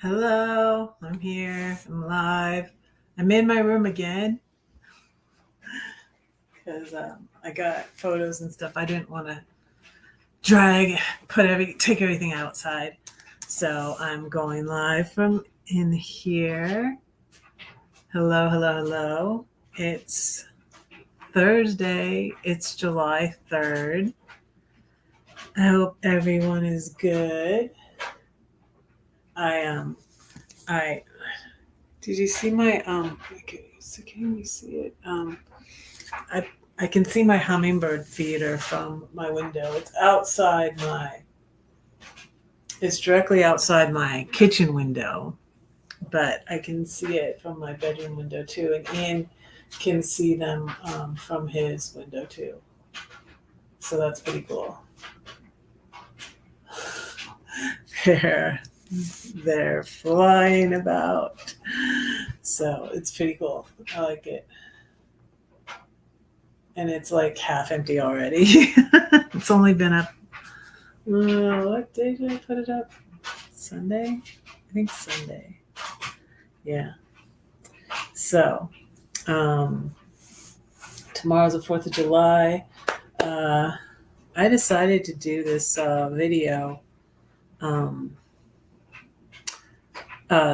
Hello, I'm here. I'm live. I'm in my room again because I got photos and stuff. I didn't want to take everything outside. So I'm going live from in here. Hello, hello, hello. It's Thursday. It's July 3rd. I hope everyone is good. I did you see my can you see it? I can see my hummingbird feeder from my window. It's directly outside my kitchen window, but I can see it from my bedroom window too. And Ian can see them from his window too. So that's pretty cool. They're flying about. So it's pretty cool. I like it. And it's like half empty already. It's only been up. What day did I put it up? Sunday? I think Sunday. Yeah. So, tomorrow's the 4th of July. I decided to do this video,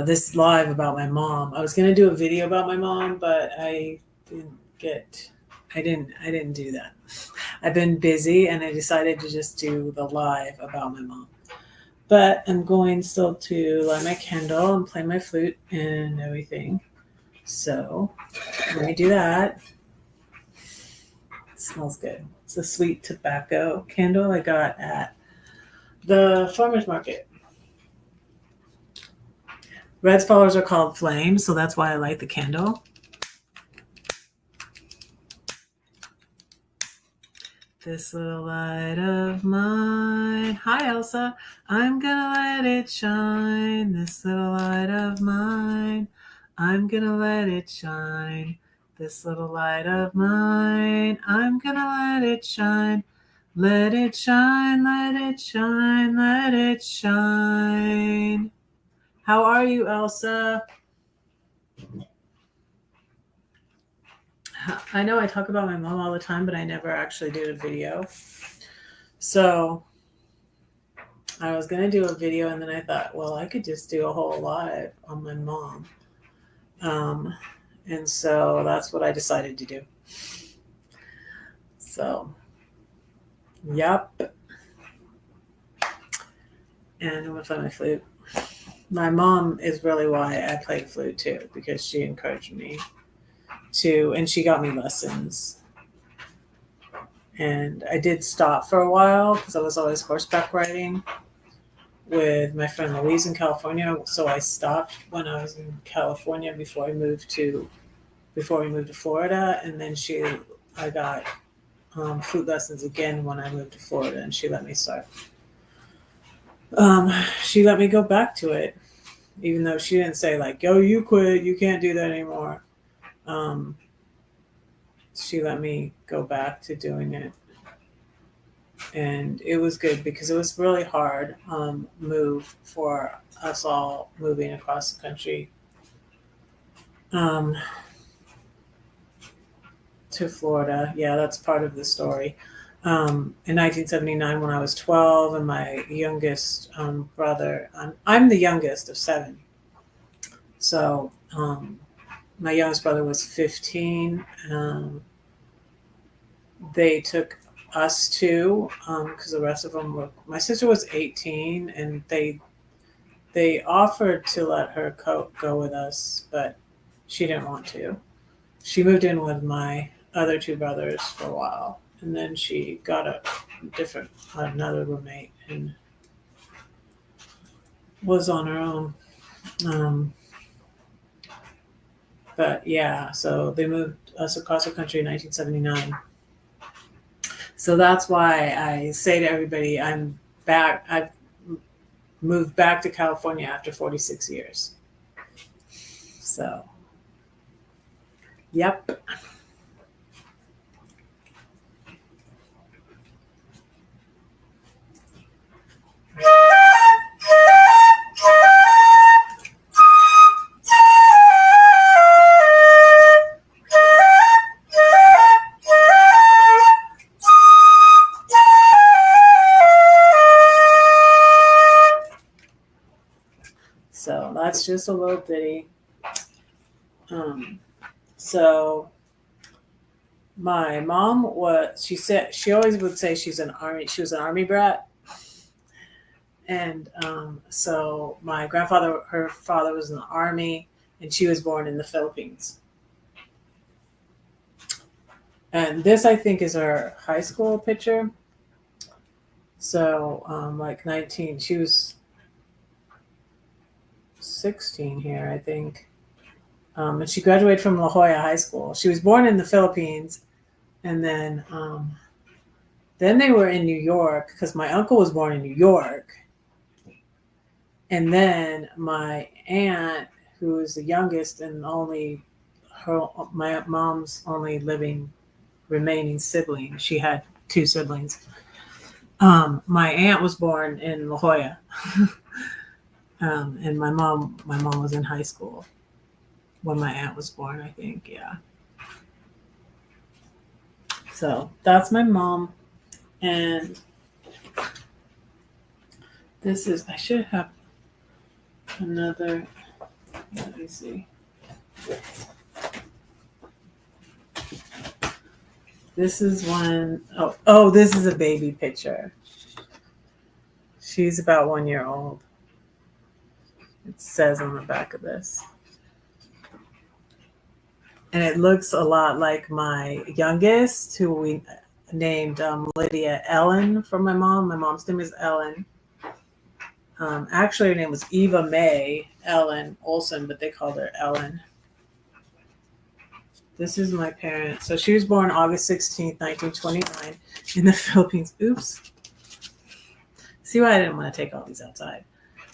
this live about my mom. I was going to do a video about my mom, but I didn't do that. I've been busy and I decided to just do the live about my mom. But I'm going still to light my candle and play my flute and everything. So let me do that. It smells good. It's a sweet tobacco candle I got at the farmer's market. Red's flowers are called flames, so that's why I light the candle. This little light of mine. Hi, Elsa. I'm gonna let it shine. This little light of mine. I'm gonna let it shine. This little light of mine. I'm gonna let it shine. Let it shine, let it shine, let it shine. How are you, Elsa? I know I talk about my mom all the time, but I never actually did a video. So I was going to do a video, and then I thought, well, I could just do a whole live on my mom. And so that's what I decided to do. So, yep. And I'm going to play my flute. My mom is really why I play the flute too, because she encouraged me to, and she got me lessons. And I did stop for a while because I was always horseback riding with my friend Louise in California. So I stopped when I was in California before we moved to Florida. And then I got flute lessons again when I moved to Florida, and she let me start. She let me go back to it, even though she didn't say like, "Yo, you quit, you can't do that anymore." She let me go back to doing it. And it was good because it was really hard move for us all moving across the country to Florida. Yeah, that's part of the story. In 1979, when I was 12, and my youngest brother, I'm the youngest of 7. So my youngest brother was 15. They took us too, because the rest of them were. My sister was 18, and they offered to let her go with us, but she didn't want to. She moved in with my other 2 brothers for a while, and then she got another roommate and was on her own. But yeah, so they moved us across the country in 1979. So that's why I say to everybody, I'm back. I've moved back to California after 46 years. So, yep. So that's just a little ditty. So my mom she always would say she was an army brat. And so my grandfather, her father was in the army, and she was born in the Philippines. And this, I think, is her high school picture. So like 19, she was 16 here, I think. And she graduated from La Jolla High School. She was born in the Philippines, and then they were in New York because my uncle was born in New York. And then my aunt, who is the youngest and my mom's only remaining sibling. She had 2 siblings. My aunt was born in La Jolla, and my mom was in high school when my aunt was born, I think. Yeah. So that's my mom, and this is, I should have another, let me see. This is one, this is a baby picture. She's about 1 year old. It says on the back of this. And it looks a lot like my youngest, who we named Lydia Ellen for my mom. My mom's name is Ellen. Actually, her name was Eva Mae Ellen Olson, but they called her Ellen. This is my parents. So she was born August 16th, 1929 in the Philippines. Oops. See why I didn't want to take all these outside.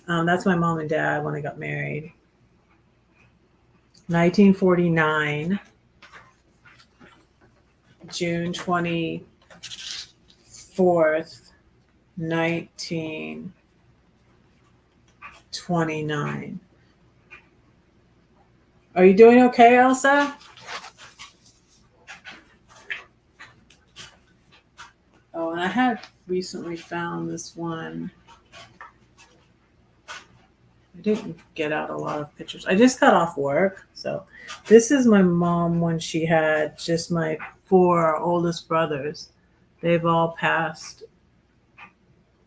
That's my mom and dad when they got married. 1949, June 24th, 1929. Are you doing okay, Elsa? Oh, and I had recently found this one. I didn't get out a lot of pictures. I just got off work. So this is my mom when she had just my 4 oldest brothers. They've all passed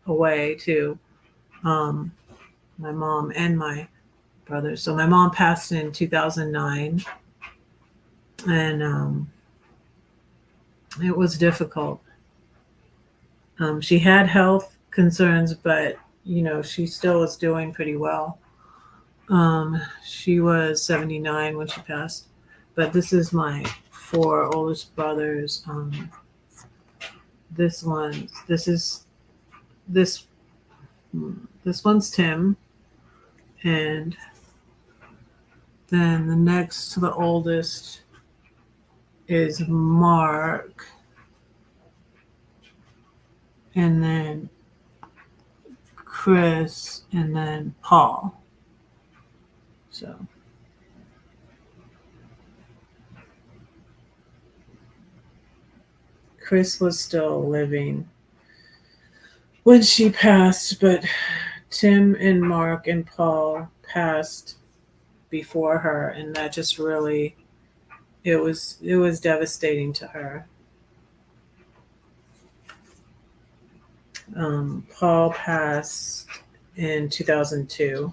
away too. My mom and my brothers. So my mom passed in 2009. And it was difficult. She had health concerns, but she still was doing pretty well. She was 79 when she passed. But this is my 4 oldest brothers. This one's Tim, and then the next to the oldest is Mark, and then Chris, and then Paul. So Chris was still living when she passed, but Tim and Mark and Paul passed before her, and that just really, it was devastating to her. Paul passed in 2002,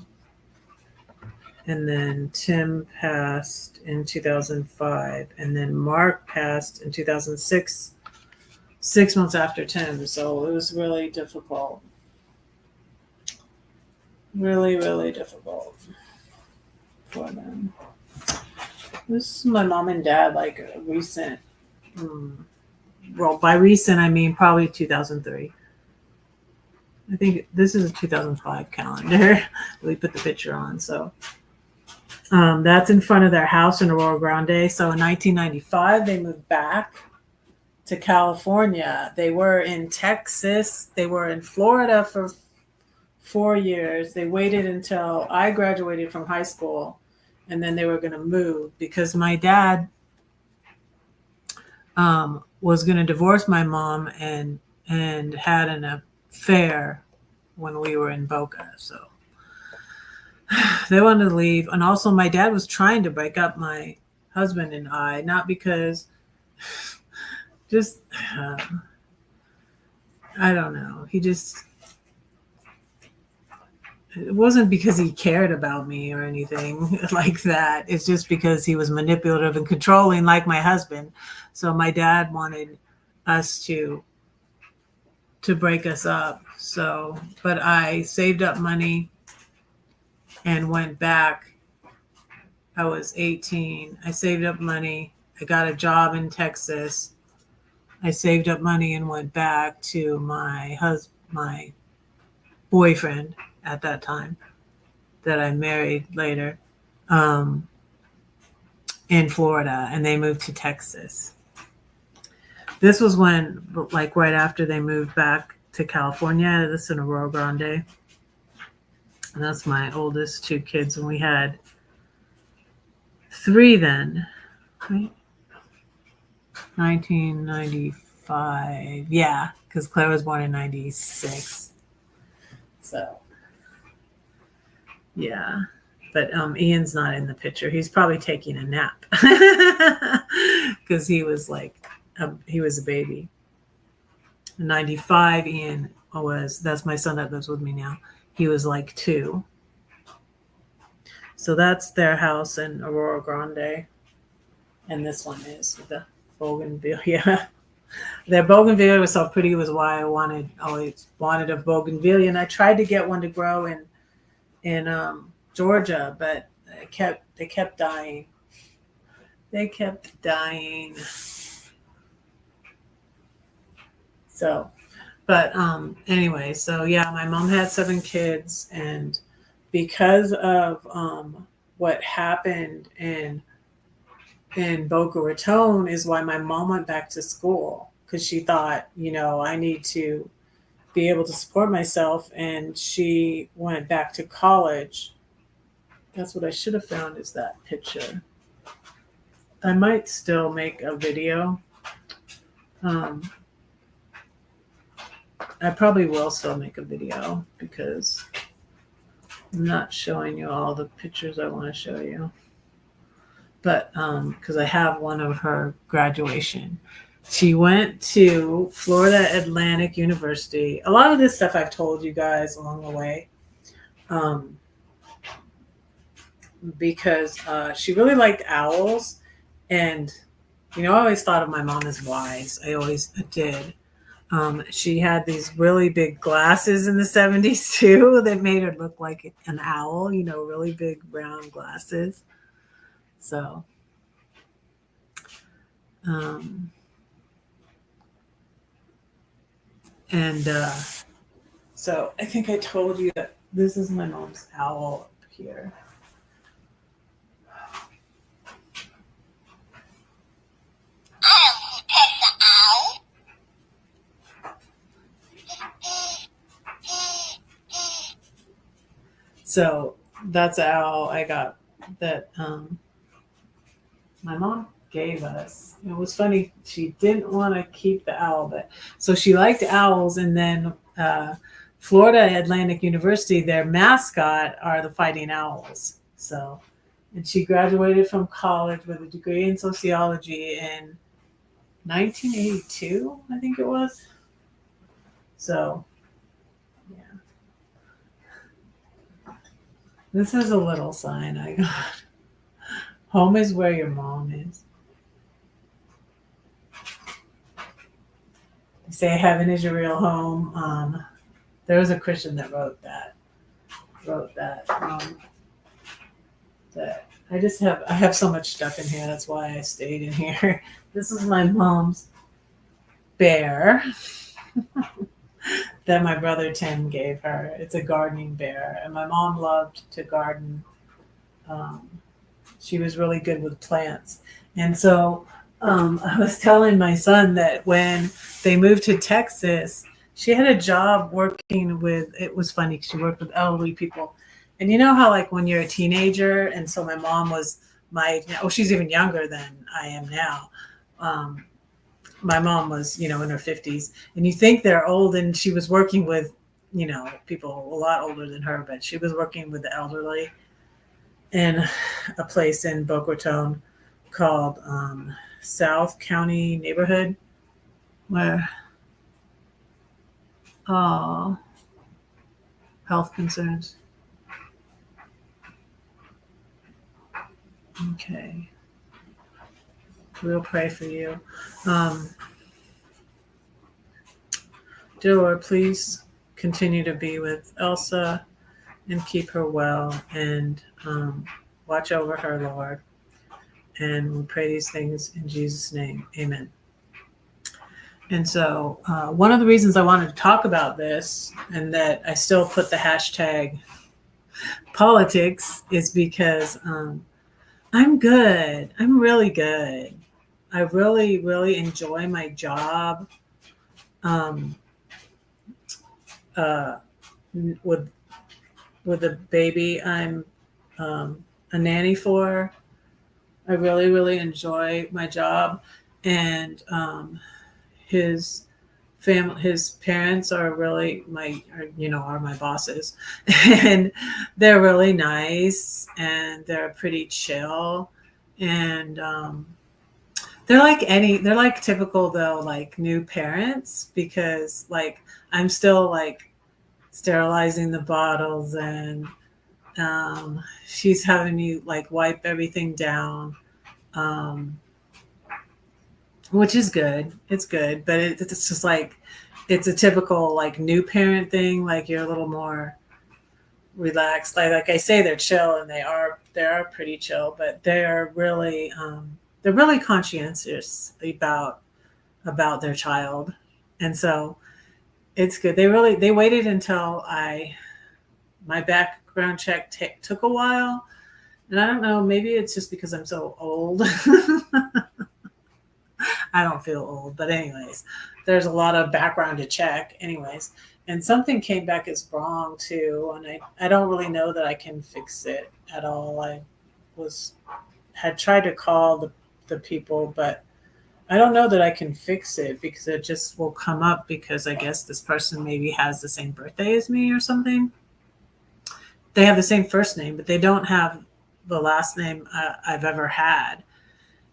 and then Tim passed in 2005, and then Mark passed in 2006, 6 months after Tim. So it was really difficult. Really, really difficult for them. This is my mom and dad, like a recent, well, by recent, I mean probably 2003. I think this is a 2005 calendar. We put the picture on. So that's in front of their house in Aurora Grande. So in 1995, they moved back to California. They were in Texas. They were in Florida for 4 years. They waited until I graduated from high school, and then they were going to move because my dad was going to divorce my mom and had an affair when we were in Boca. So they wanted to leave. And also my dad was trying to break up my husband and I, not because just, I don't know. It wasn't because he cared about me or anything like that. It's just because he was manipulative and controlling like my husband. So my dad wanted us to break us up. So, but I saved up money and went back. I was 18. I saved up money. I got a job in Texas. I saved up money and went back to my boyfriend at that time that I married later, in Florida, and they moved to Texas. This was when, like, right after they moved back to California. This in Arroyo Grande. And that's my oldest two kids. And we had 3 then, right? 1995. Yeah, because Claire was born in 96. So, yeah. But Ian's not in the picture. He's probably taking a nap because he was a baby. In 95, Ian that's my son that lives with me now. He was like 2. So that's their house in Aurora Grande. And this one is the bougainvillea. Their bougainvillea was so pretty, was why I always wanted a bougainvillea. And I tried to get one to grow in Georgia, but they kept dying. They kept dying. So, but anyway, so yeah, my mom had 7 kids, and because of what happened in Boca Raton is why my mom went back to school, because she thought, I need to be able to support myself, and she went back to college. That's what I should have found, is that picture. I might still make a video. I probably will still make a video because I'm not showing you all the pictures I want to show you. But because I have one of her graduation. She went to Florida Atlantic University. A lot of this stuff I've told you guys along the way. Because she really liked owls. And, I always thought of my mom as wise. I always did. She had these really big glasses in the 70s too that made her look like an owl, really big round glasses. So, so I think I told you that this is my mom's owl up here. So that's an owl I got that my mom gave us. It was funny. She didn't want to keep the owl, so she liked owls. And then Florida Atlantic University, their mascot are the Fighting Owls. So, and she graduated from college with a degree in sociology in 1982, I think it was. So, yeah. This is a little sign I got. Home is where your mom is. They say heaven is your real home. There was a Christian that wrote that. That I have so much stuff in here. That's why I stayed in here. This is my mom's bear that my brother Tim gave her. It's a gardening bear, and my mom loved to garden. She was really good with plants. And so I was telling my son that when they moved to Texas, she had a job working with, it was funny, she worked with elderly people. And you know how like when you're a teenager, and so my mom was she's even younger than I am now. My mom was, in her 50s, and you think they're old, and she was working with people a lot older than her, but she was working with the elderly in a place in Boca Raton called South County Neighborhood, where health concerns. Okay. We'll pray for you. Dear Lord, please continue to be with Elsa and keep her well and watch over her, Lord. And we pray these things in Jesus' name. Amen. And so one of the reasons I wanted to talk about this and that I still put the hashtag politics is because I'm good. I'm really good. I really, really enjoy my job. With a baby I'm a nanny for. I really, really enjoy my job, and his parents are really are my bosses, and they're really nice and they're pretty chill, and they're like typical though, like new parents, because like I'm still like sterilizing the bottles, and she's having me like wipe everything down, which is good. It's good, but it's just like it's a typical like new parent thing. Like you're a little more relaxed. Like I say, they're chill, and they are pretty chill, but they're really conscientious about their child, and so it's good. They waited until my background check took a while, and I don't know, maybe it's just because I'm so old. I don't feel old, but anyways, there's a lot of background to check anyways, and something came back as wrong too, and I don't really know that I can fix it at all. I had tried to call the people, but I don't know that I can fix it because it just will come up because I guess this person maybe has the same birthday as me or something. They have the same first name, but they don't have the last name I've ever had.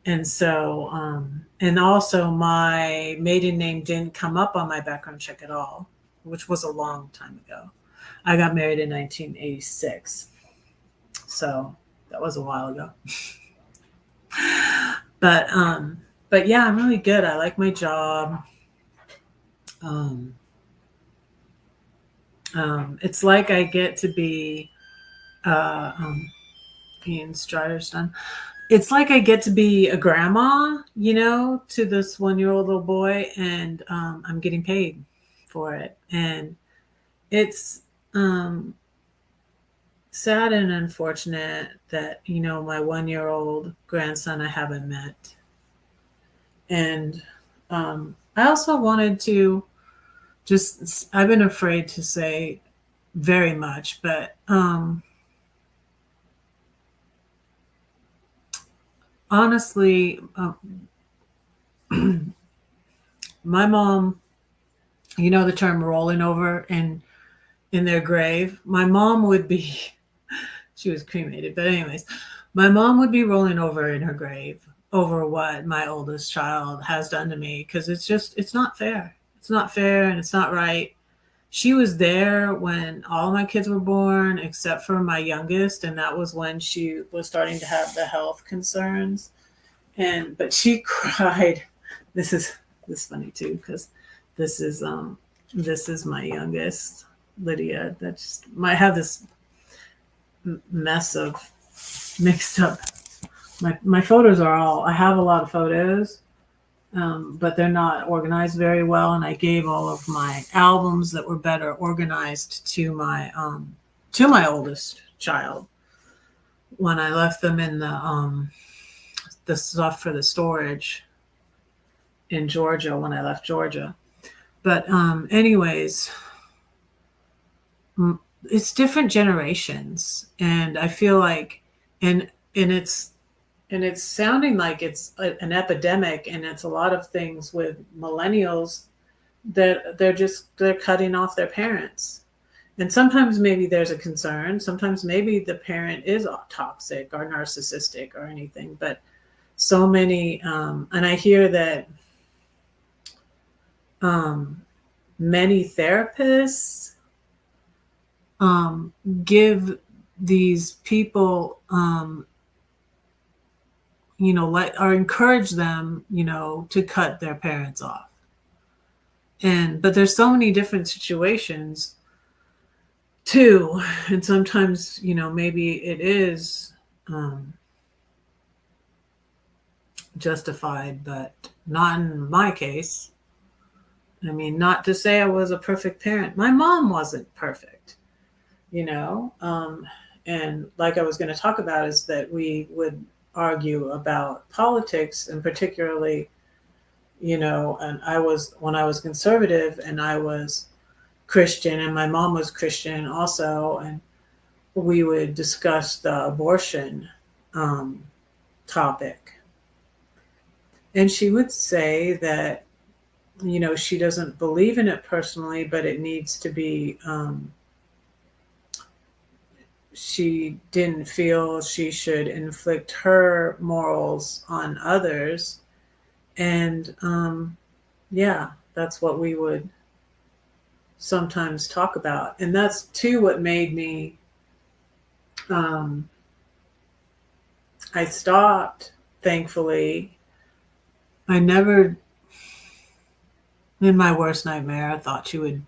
And so, and also my maiden name didn't come up on my background check at all, which was a long time ago. I got married in 1986. So that was a while ago. But yeah, I'm really good. I like my job. It's like I get to be Ian's dryer's done. It's like I get to be a grandma, to this 1-year-old little boy, and I'm getting paid for it. And it's sad and unfortunate that, my 1-year-old grandson I haven't met. And I also wanted to I've been afraid to say very much, but honestly, my mom, the term rolling over in their grave. My mom would be, she was cremated, but anyways, my mom would be rolling over in her grave over what my oldest child has done to me, because it's not fair. It's not fair, and it's not right. She was there when all my kids were born, except for my youngest, and that was when she was starting to have the health concerns. But she cried. This is funny too, because this is my youngest, Lydia. That just might have this mess of mixed up. My photos I have a lot of photos, but they're not organized very well. And I gave all of my albums that were better organized to my oldest child when I left them in the stuff for the storage in Georgia when I left Georgia. But anyways, it's different generations, and I feel like, and it's sounding like it's an epidemic, and it's a lot of things with millennials that they're cutting off their parents. And sometimes maybe there's a concern. Sometimes maybe the parent is toxic or narcissistic or anything. But so many, and I hear that um, many therapists give these people, or encourage them, to cut their parents off. But there's so many different situations too. And sometimes, maybe it is justified, but not in my case. I mean, not to say I was a perfect parent. My mom wasn't perfect, and like I was going to talk about is that we would argue about politics, and particularly, and when I was conservative and I was Christian and my mom was Christian also, and we would discuss the abortion topic. And she would say that, she doesn't believe in it personally, but it needs to be, she didn't feel she should inflict her morals on others. And yeah, that's what we would sometimes talk about. And that's too what made me, I stopped, thankfully. I never, in my worst nightmare, I thought she would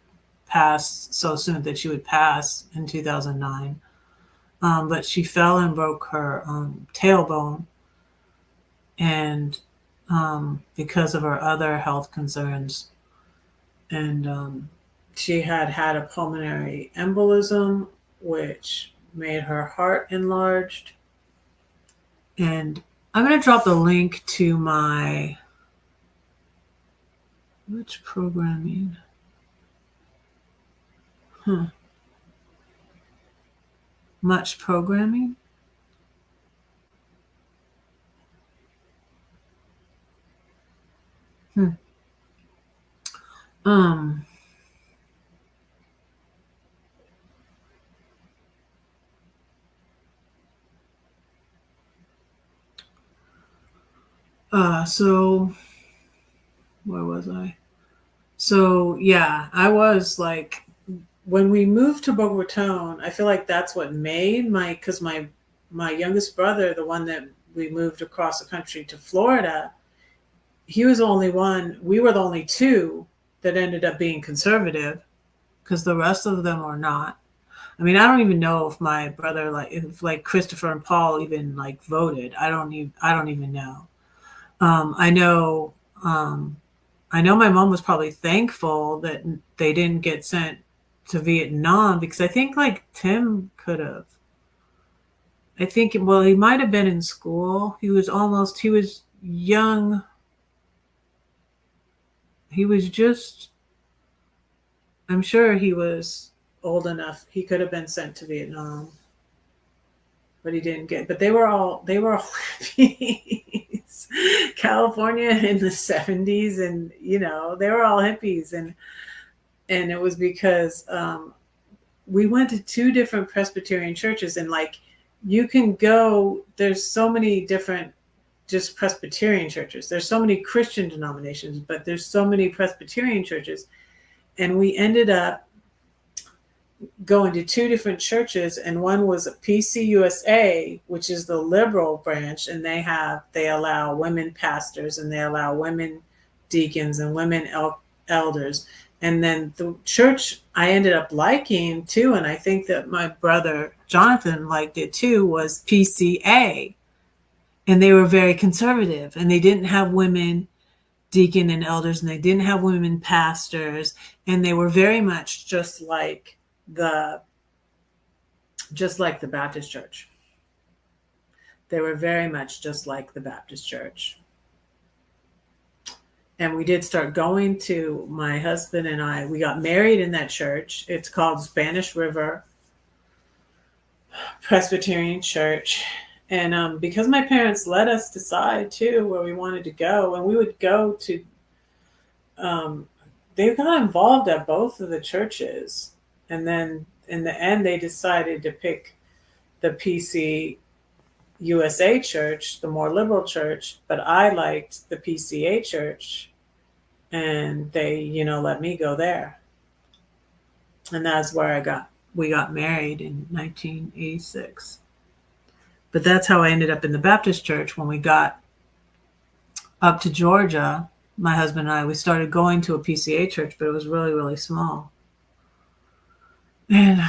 pass so soon, that she would pass in 2009. But she fell and broke her tailbone. And because of her other health concerns. And she had a pulmonary embolism, which made her heart enlarged. And I'm going to drop the link to my Much programming. Much programming. Um. So where was I? So yeah, I was like, when we moved to Boca Raton, I feel like that's what made because my youngest brother, the one that we moved across the country to Florida, he was the only one. We were the only two that ended up being conservative, because the rest of them were not. I mean, I don't even know if my brother, if Christopher and Paul even voted. I don't even know. I know my mom was probably thankful that they didn't get sent to Vietnam, because I think Tim could have. I think, well, he might have been in school. He was young. He was I'm sure he was old enough. He could have been sent to Vietnam, but he didn't get. But they were all hippies. California in the 70s, and they were all hippies, and it was because we went to two different Presbyterian churches, and you can go. There's so many different just Presbyterian churches. There's so many Christian denominations, but there's so many Presbyterian churches, and we ended up going to two different churches, and one was PCUSA, which is the liberal branch, and they allow women pastors, and they allow women deacons and women elders. And then the church I ended up liking too, and I think that my brother Jonathan liked it too, was PCA. And they were very conservative, and they didn't have women deacon and elders, and they didn't have women pastors, and they were very much just like the Baptist church. They were very much just like the Baptist church. And we did start going to, my husband and I, we got married in that church. It's called Spanish River Presbyterian Church. And because my parents let us decide too where we wanted to go, and we would go to, they got involved at both of the churches. And then in the end, they decided to pick the PC USA church, the more liberal church, but I liked the PCA church, and they, let me go there. And that's where we got married in 1986. But that's how I ended up in the Baptist church. When we got up to Georgia, my husband and I, we started going to a PCA church, but it was really, really small. And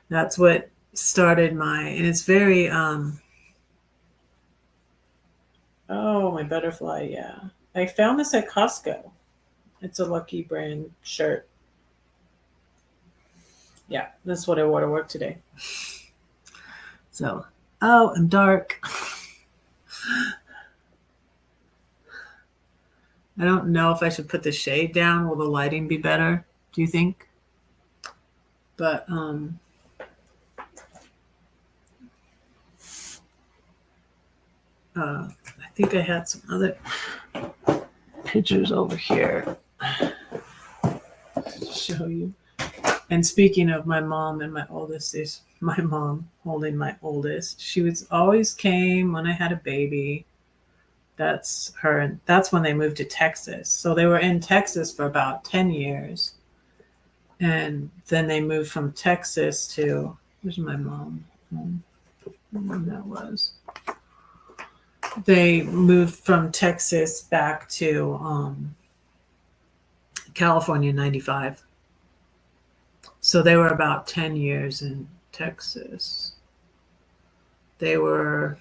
that's what started and it's very, oh, my butterfly, yeah. I found this at Costco. It's a Lucky Brand shirt. Yeah, that's what I wore to work today. So, oh, I'm dark. I don't know if I should put the shade down. Will the lighting be better, do you think? But I think I had some other pictures over here to show you. And speaking of my mom and my oldest, is my mom holding my oldest. She always came when I had a baby. That's her. And that's when they moved to Texas. So they were in Texas for about 10 years. And then they moved from Texas to, where's my mom? When that was. They moved from Texas back to California in 95. So they were about 10 years in Texas. They were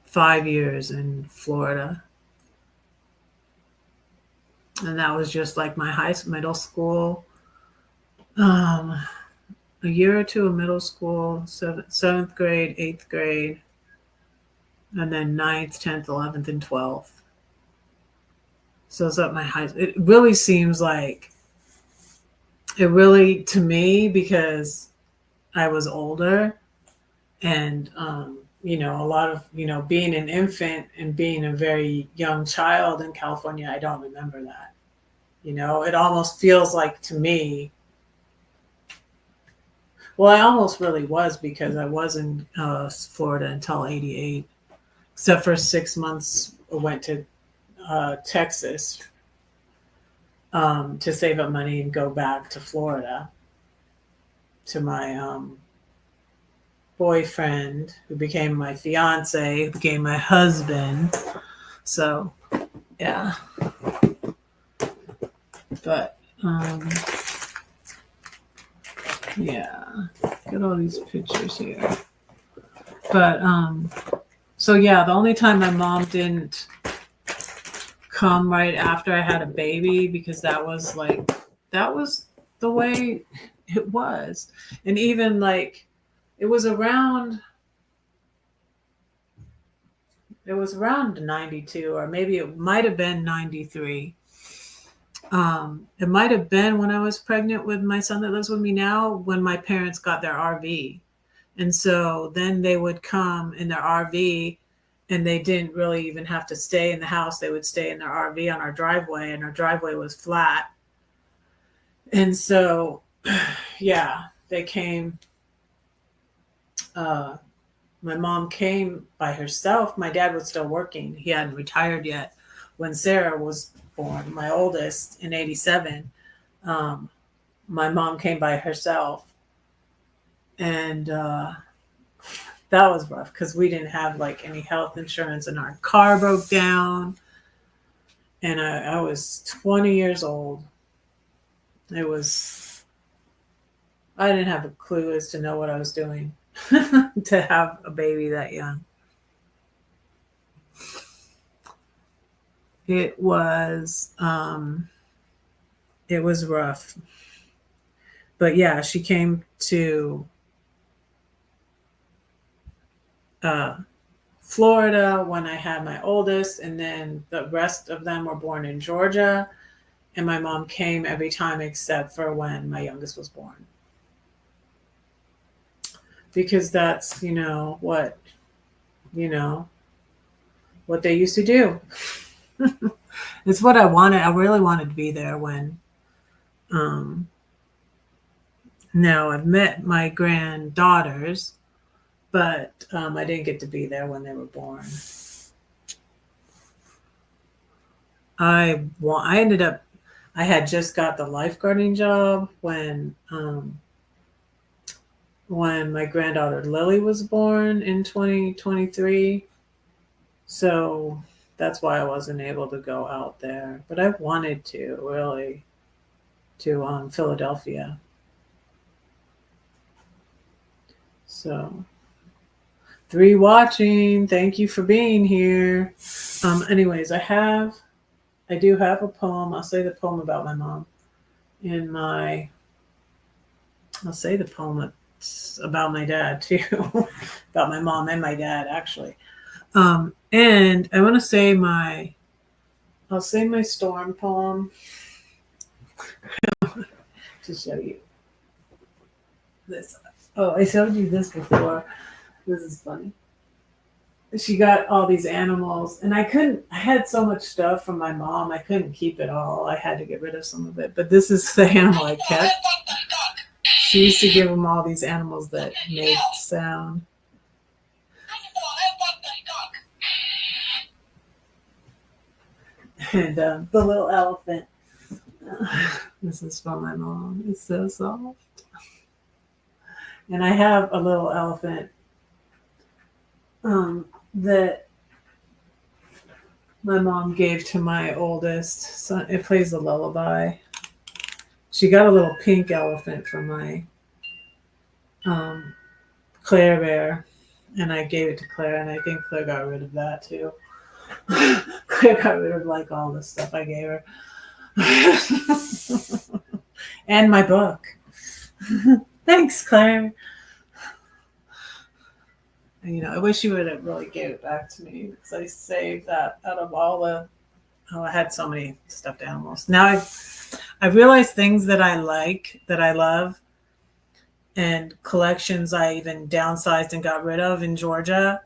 5 years in Florida. And that was just like my middle school. A year or two of middle school, seventh grade, 8th grade, and then 9th, 10th, 11th, and 12th. So it's up my high. It really seems like, to me, because I was older and, a lot of, being an infant and being a very young child in California, I don't remember that. It almost feels like to me, well, I almost really was, because I was in Florida until 88, except for 6 months I went to Texas to save up money and go back to Florida to my boyfriend, who became my fiance, who became my husband. So, yeah. But, yeah, get all these pictures here. But, so yeah, the only time my mom didn't come right after I had a baby, because that was the way it was. And even it was around 92, or maybe it might have been 93. It might have been when I was pregnant with my son that lives with me now, when my parents got their RV. And so then they would come in their RV, and they didn't really even have to stay in the house. They would stay in their RV on our driveway, and our driveway was flat. And so, yeah, they came. My mom came by herself. My dad was still working. He hadn't retired yet when Sarah was born, my oldest, in 87. My mom came by herself. And that was rough, because we didn't have any health insurance, and our car broke down. And I was 20 years old. I didn't have a clue as to know what I was doing to have a baby that young. It was rough. But yeah, she came to Florida when I had my oldest, and then the rest of them were born in Georgia. And my mom came every time except for when my youngest was born. Because that's, what they used to do. It's what I wanted. I really wanted to be there when Now I've met my granddaughters, but I didn't get to be there when they were born. I ended up I had just got the lifeguarding job when my granddaughter Lily was born in 2023. So that's why I wasn't able to go out there. But I wanted to really to Philadelphia. So three watching. Thank you for being here. Anyways, I do have a poem. I'll say the poem about my mom in my. I'll say the poem about my dad too, about my mom and my dad actually. And I want to say I'll say my storm poem to show you this. Oh, I showed you this before. This is funny. She got all these animals, and I had so much stuff from my mom, I couldn't keep it all. I had to get rid of some of it. But this is the animal I kept. She used to give them all these animals that made sound. And the little elephant. This is from my mom. It's so soft. And I have a little elephant that my mom gave to my oldest son. It plays a lullaby. She got a little pink elephant from my Claire Bear, and I gave it to Claire, and I think Claire got rid of that too. Claire got rid of like all the stuff I gave her. And my book. Thanks, Claire. I wish you would have really gave it back to me because I saved that out of all the. Oh, I had so many stuffed animals. Now I've realized things that I like, that I love, and collections I even downsized and got rid of in Georgia.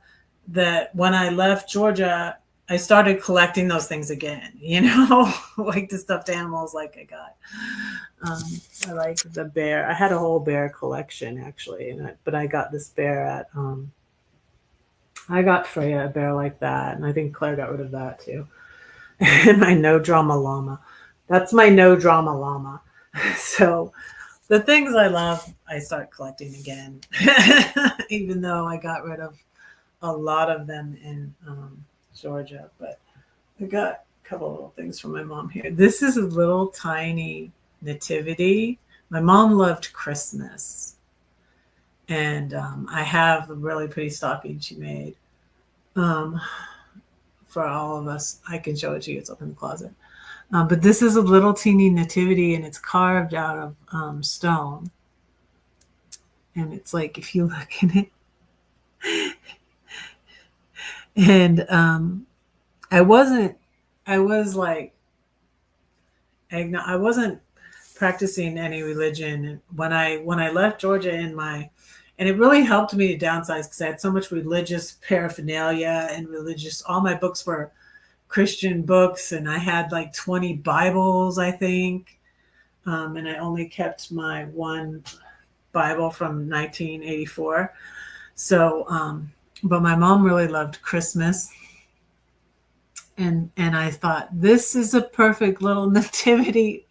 That when I left Georgia, I started collecting those things again. Like the stuffed animals, like I got. I like the bear. I had a whole bear collection actually, but I got this bear at. I got Freya a bear like that, and I think Claire got rid of that too. And my no drama llama. That's my no drama llama. So the things I love, I start collecting again, even though I got rid of a lot of them in Georgia. But I got a couple little things from my mom here. This is a little tiny nativity. My mom loved Christmas. And I have a really pretty stocking she made for all of us. I can show it to you. It's up in the closet. But this is a little teeny nativity, and it's carved out of stone. And it's like, if you look in it. And I wasn't practicing any religion when I left Georgia and it really helped me to downsize because I had so much religious paraphernalia and all my books were Christian books, and I had like 20 Bibles, I think. And I only kept my one Bible from 1984. So, but my mom really loved Christmas. And I thought, this is a perfect little nativity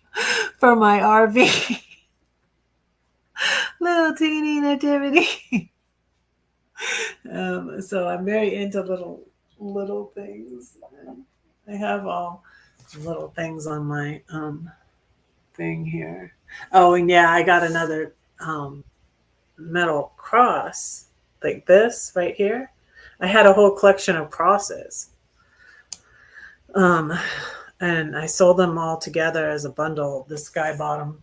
for my RV. Little teeny nativity. So I'm very into little things. I have all little things on my thing here. Oh, and yeah, I got another metal cross like this right here. I had a whole collection of crosses. And I sold them all together as a bundle. This guy bought them,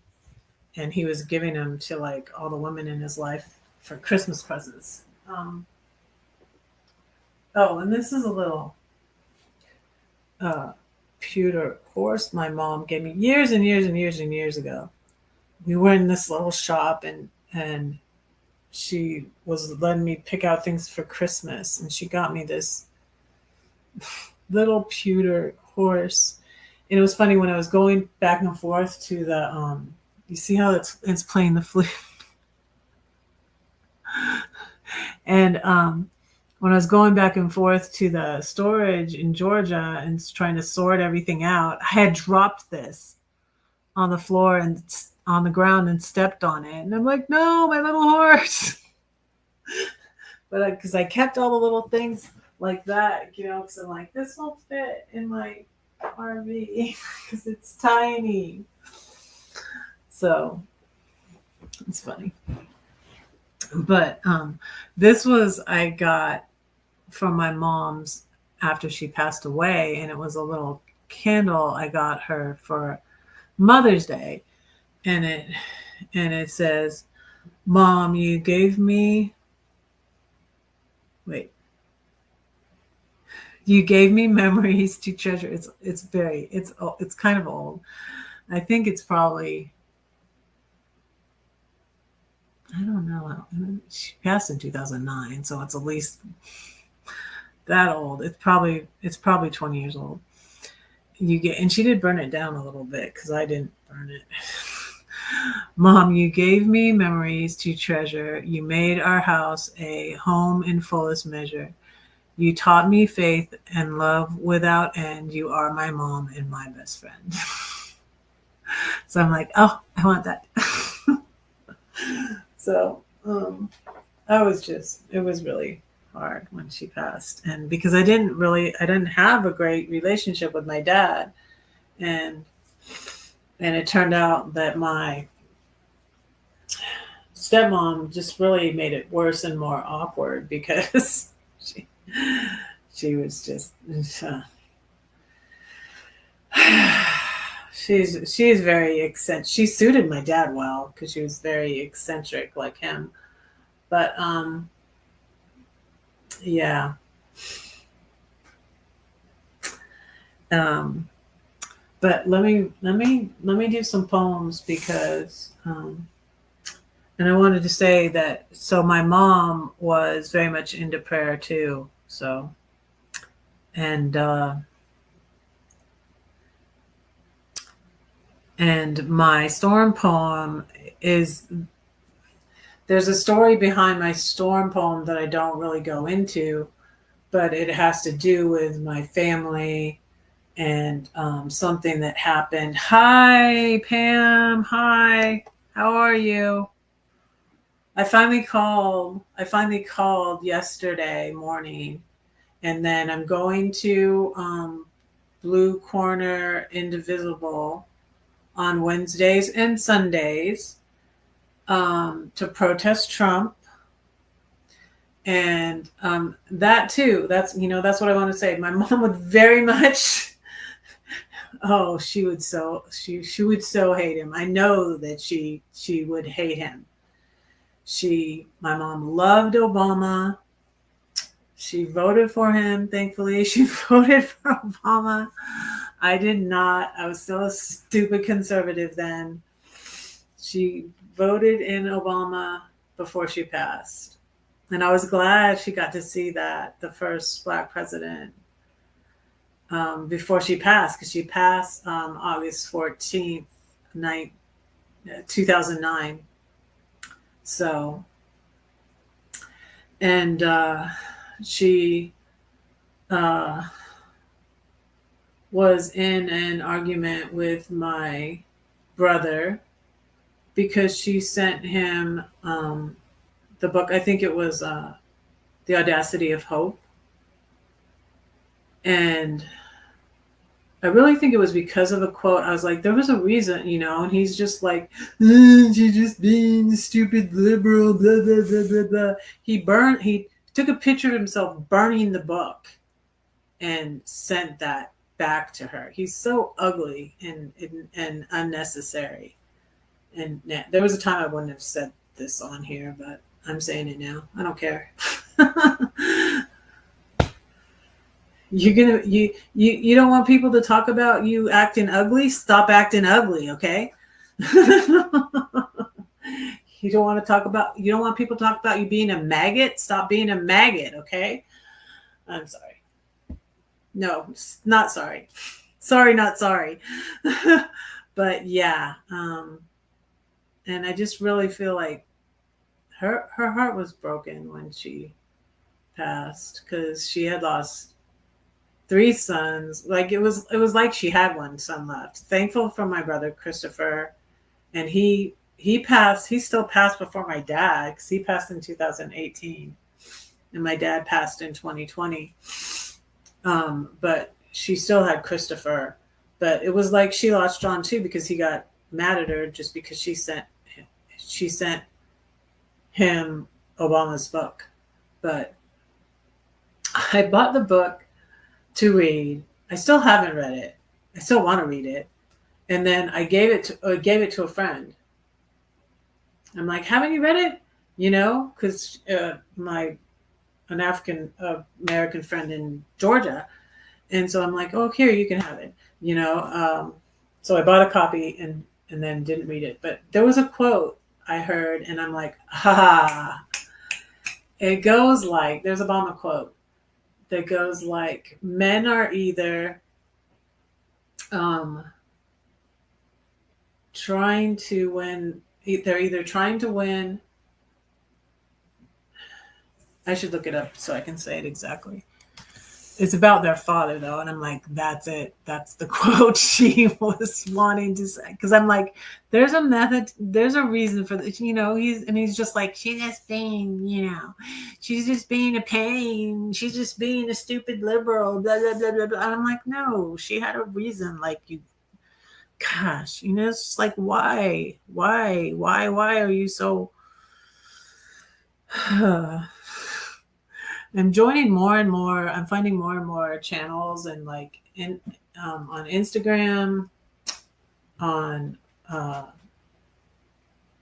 and he was giving them to like all the women in his life for Christmas presents. And this is a little pewter horse my mom gave me years and years and years and years ago. We were in this little shop, and she was letting me pick out things for Christmas, and she got me this little pewter horse. And it was funny when I was going back and forth to the you see how it's playing the flute. And when I was going back and forth to the storage in Georgia and trying to sort everything out, I had dropped this on the floor and on the ground and stepped on it. And I'm like, no, my little horse. But because I kept all the little things like that, because I'm like, this won't fit in my RV because it's tiny. So it's funny. But this was I got from my mom's after she passed away, and it was a little candle I got her for Mother's Day, and it says, "Mom, you gave me you gave me memories to treasure." It's kind of old. I think it's probably, I don't know. She passed in 2009, so it's at least that old. It's probably 20 years old. And she did burn it down a little bit because I didn't burn it. Mom, you gave me memories to treasure. You made our house a home in fullest measure. You taught me faith and love without end. You are my mom and my best friend. So I'm like, oh, I want that. So it was really hard when she passed. And because I didn't have a great relationship with my dad. And it turned out that my stepmom just really made it worse and more awkward because she was just she's very eccentric. She suited my dad well because she was very eccentric like him. But yeah. But let me do some poems because and I wanted to say that, so my mom was very much into prayer too. So, and my storm poem is, there's a story behind my storm poem that I don't really go into, but it has to do with my family and something that happened. Hi, Pam. Hi. How are you? I finally called yesterday morning, and then I'm going to Blue Corner Indivisible on Wednesdays and Sundays to protest Trump. And that too, that's what I want to say. My mom would very much, oh, she would so hate him. I know that she would hate him. My mom loved Obama. She voted for him, thankfully. She voted for Obama. I did not. I was still a stupid conservative then. She voted in Obama before she passed. And I was glad she got to see that, the first Black president, before she passed, because she passed August 14th, 2009. So, and she was in an argument with my brother because she sent him the book. I think it was The Audacity of Hope. And I really think it was because of a quote. I was like, there was a reason, and he's just like, you're just being stupid liberal, blah, blah, blah, blah, blah. He took a picture of himself burning the book and sent that back to her. He's so ugly and unnecessary. And there was a time I wouldn't have said this on here, but I'm saying it now. I don't care. You don't want people to talk about you acting ugly? Stop acting ugly, okay? You don't want people to talk about you being a maggot? Stop being a maggot, okay? I'm sorry. No, not sorry. Sorry, not sorry. But yeah, and I just really feel like her heart was broken when she passed, because she had lost three sons. Like it was like she had one son left. Thankful for my brother Christopher, and he passed. He still passed before my dad, because he passed in 2018, and my dad passed in 2020. But she still had Christopher. But it was like she lost John too, because he got mad at her just because she sent him Obama's book. But I bought the book to read. I still haven't read it. I still want to read it. And then I gave it to a friend. I'm like, haven't you read it? Because an African American friend in Georgia, and so I'm like, oh, here, you can have it. So I bought a copy and then didn't read it. But there was a quote I heard, and I'm like, ha. It goes like, there's a Obama quote that goes like, men are either trying to win. They're either trying to win. I should look it up so I can say it exactly. It's about their father, though, and I'm like, that's it. That's the quote she was wanting to say. Because I'm like, there's a method, there's a reason for this. He's just like, she's just being, she's just being a pain. She's just being a stupid liberal. Blah blah blah blah blah. And I'm like, no, she had a reason. Like gosh, it's just like, why are you so? I'm joining more and more. I'm finding more and more channels, and like on Instagram, on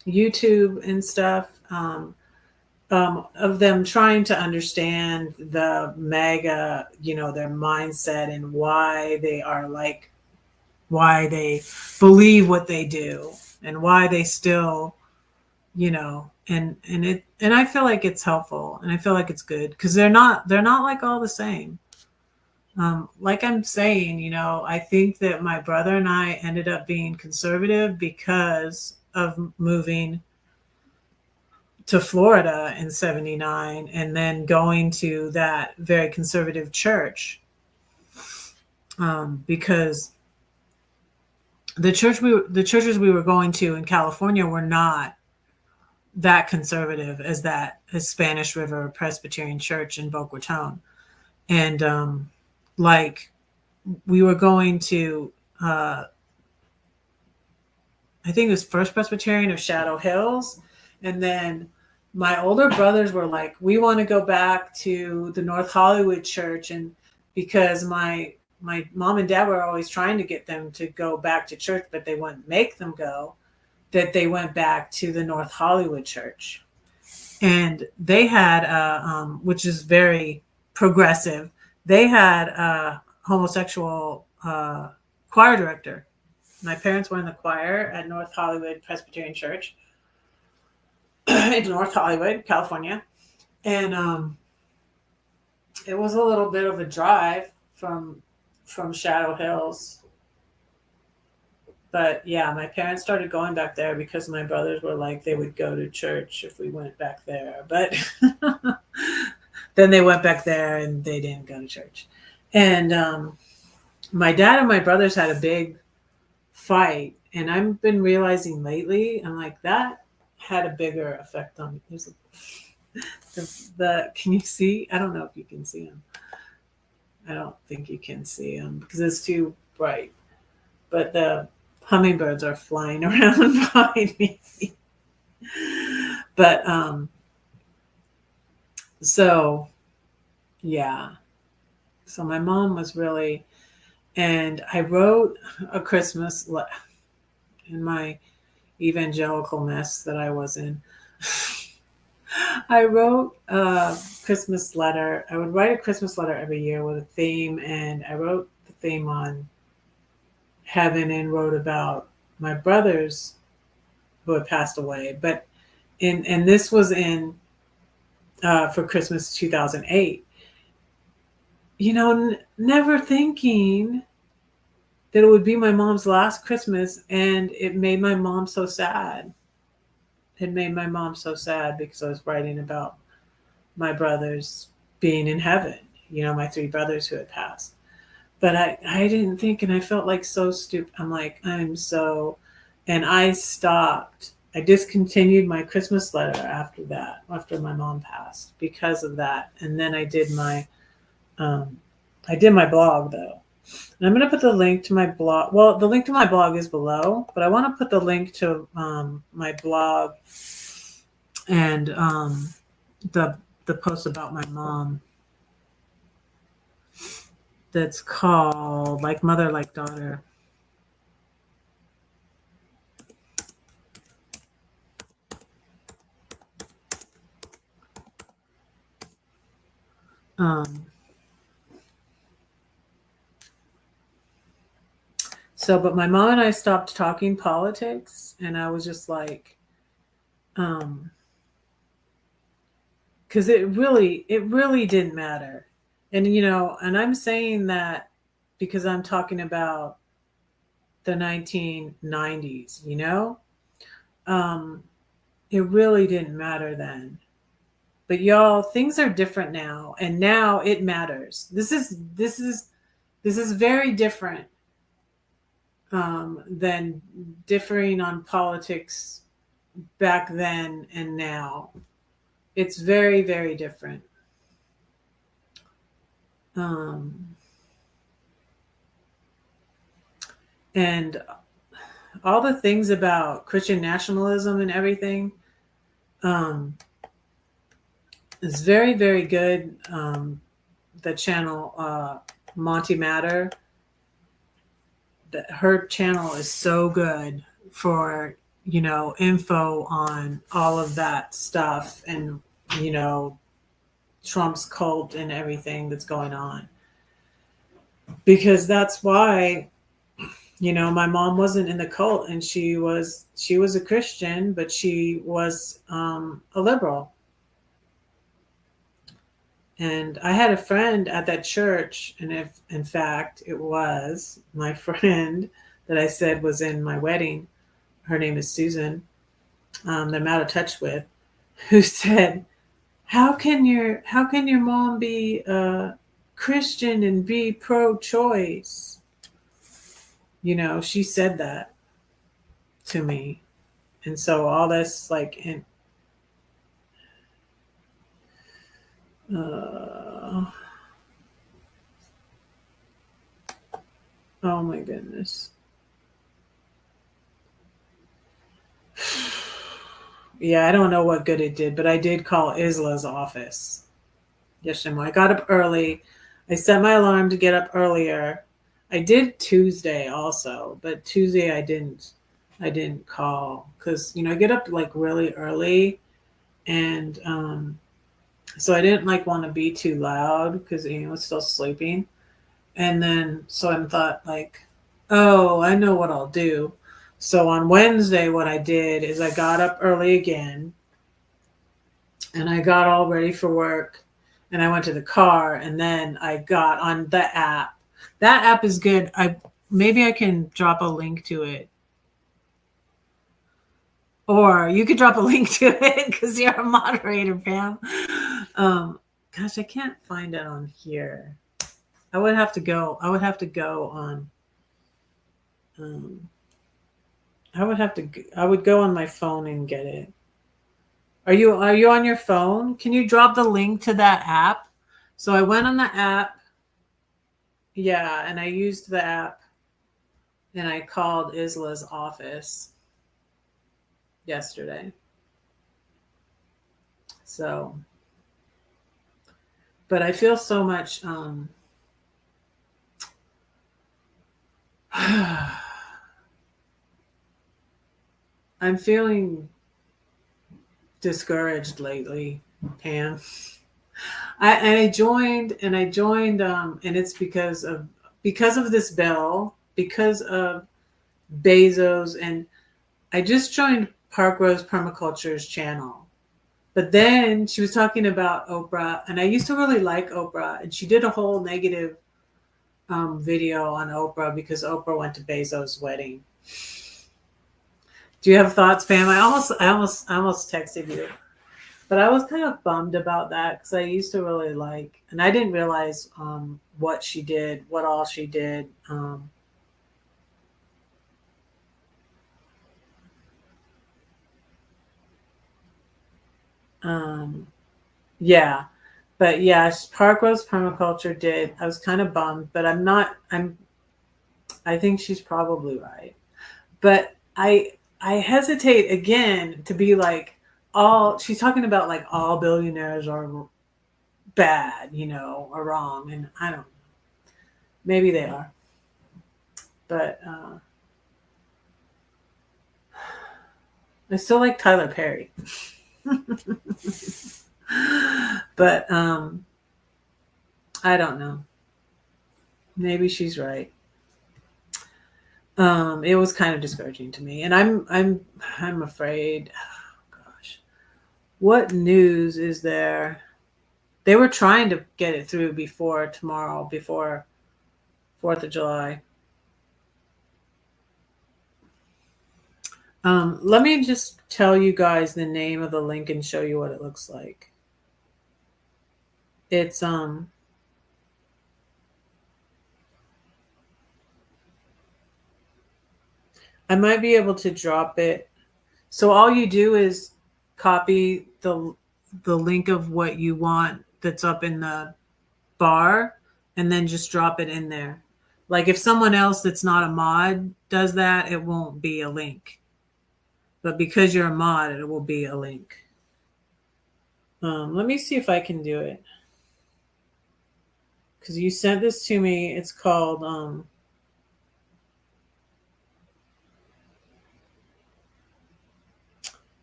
YouTube and stuff, of them trying to understand the MAGA, their mindset, and why they are like, why they believe what they do, and why they still, and I feel like it's helpful, and I feel like it's good, because they're not like all the same. Like I'm saying, I think that my brother and I ended up being conservative because of moving to Florida in 79 and then going to that very conservative church. Because the churches we were going to in California were not that conservative as Spanish River Presbyterian Church in Boca Raton. And like we were going to I think it was First Presbyterian of Shadow Hills, and then my older brothers were like, we want to go back to the North Hollywood church, and because my mom and dad were always trying to get them to go back to church, but they wouldn't make them go, that they went back to the North Hollywood church. And they had, which is very progressive, they had a homosexual choir director. My parents were in the choir at North Hollywood Presbyterian Church in North Hollywood, California. And it was a little bit of a drive from Shadow Hills. But yeah, my parents started going back there because my brothers were like, they would go to church if we went back there. But then they went back there and they didn't go to church. And my dad and my brothers had a big fight. And I've been realizing lately, I'm like, that had a bigger effect on me. Can you see? I don't know if you can see them. I don't think you can see them because it's too bright. But the hummingbirds are flying around behind me. But so yeah. So my mom was really, and I wrote a Christmas in my evangelical mess that I was in. I wrote a Christmas letter. I would write a Christmas letter every year with a theme, and I wrote the theme on heaven and wrote about my brothers who had passed away. But and this was in for Christmas 2008. Never thinking that it would be my mom's last Christmas, and it made my mom so sad. It made my mom so sad because I was writing about my brothers being in heaven, my three brothers who had passed. But I didn't think, and I felt like so stupid. I'm like, and I stopped. I discontinued my Christmas letter after that, after my mom passed, because of that. And then um, I did my blog though. And I'm going to put the link to my blog. Well, the link to my blog is below, but I want to put the link to my blog and the post about my mom that's called Like Mother, Like Daughter. But my mom and I stopped talking politics, and I was just like, because it really didn't matter. And, and I'm saying that because I'm talking about the 1990s, it really didn't matter then. But y'all, things are different now, and now it matters. This is very different than differing on politics back then and now. It's very, very different. And all the things about Christian nationalism and everything is very, very good. The channel Monty Matter, her channel is so good for info on all of that stuff, and Trump's cult and everything that's going on, because that's why my mom wasn't in the cult, and she was a Christian, but she was a liberal. And I had a friend at that church, and if in fact it was my friend that I said was in my wedding, her name is Susan, that I'm out of touch with, who said, how can your mom be a Christian and be pro-choice? She said that to me. And so all this oh my goodness. Yeah, I don't know what good it did, but I did call Isla's office yesterday. I got up early. I set my alarm to get up earlier. I did Tuesday also, but Tuesday I didn't call because I get up really early, and so I didn't want to be too loud because I was still sleeping. And then so I thought oh, I know what I'll do. So on Wednesday, what I did is I got up early again, and I got all ready for work, and I went to the car, and then I got on the app. That app is good. Maybe I can drop a link to it. Or you could drop a link to it because you're a moderator, Pam. Gosh, I can't find it on here. I would have to go on. I would go on my phone and get it. Are you on your phone? Can you drop the link to that app? So I went on the app. Yeah, and I used the app, and I called Isla's office yesterday. So, but I feel so much I'm feeling discouraged lately, Pam. I joined, and it's because of this bill, because of Bezos, and I just joined Park Rose Permaculture's channel. But then she was talking about Oprah, and I used to really like Oprah, and she did a whole negative video on Oprah because Oprah went to Bezos' wedding. Do you have thoughts, Pam? I almost texted you. But I was kind of bummed about that because I used to really like, and I didn't realize what she did, what all she did. Um, yeah, but yes, Park Rose Permaculture did. I was kind of bummed, but I'm not. I think she's probably right. But I hesitate again to be like all. She's talking about like all billionaires are bad, or wrong, and I don't. Maybe they are, but I still like Tyler Perry. But I don't know. Maybe she's right. It was kind of discouraging to me, and I'm afraid. Oh, gosh, what news is there? They were trying to get it through before tomorrow, before 4th of July. Let me just tell you guys the name of the link and show you what it looks like. It's I might be able to drop it. So all you do is copy the link of what you want that's up in the bar and then just drop it in there. Like if someone else that's not a mod does that, it won't be a link. But because you're a mod, it will be a link. Let me see if I can do it. Because you sent this to me. It's called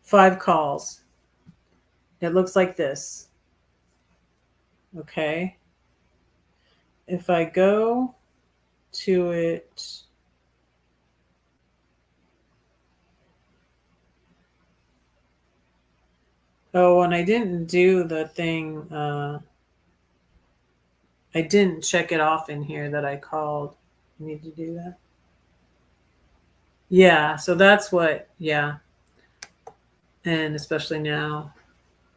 5 calls. It looks like this. Okay. If I go to it, oh, and I didn't do the thing. I didn't check it off in here that I called. I need to do that. Yeah, so that's what, yeah. And especially now.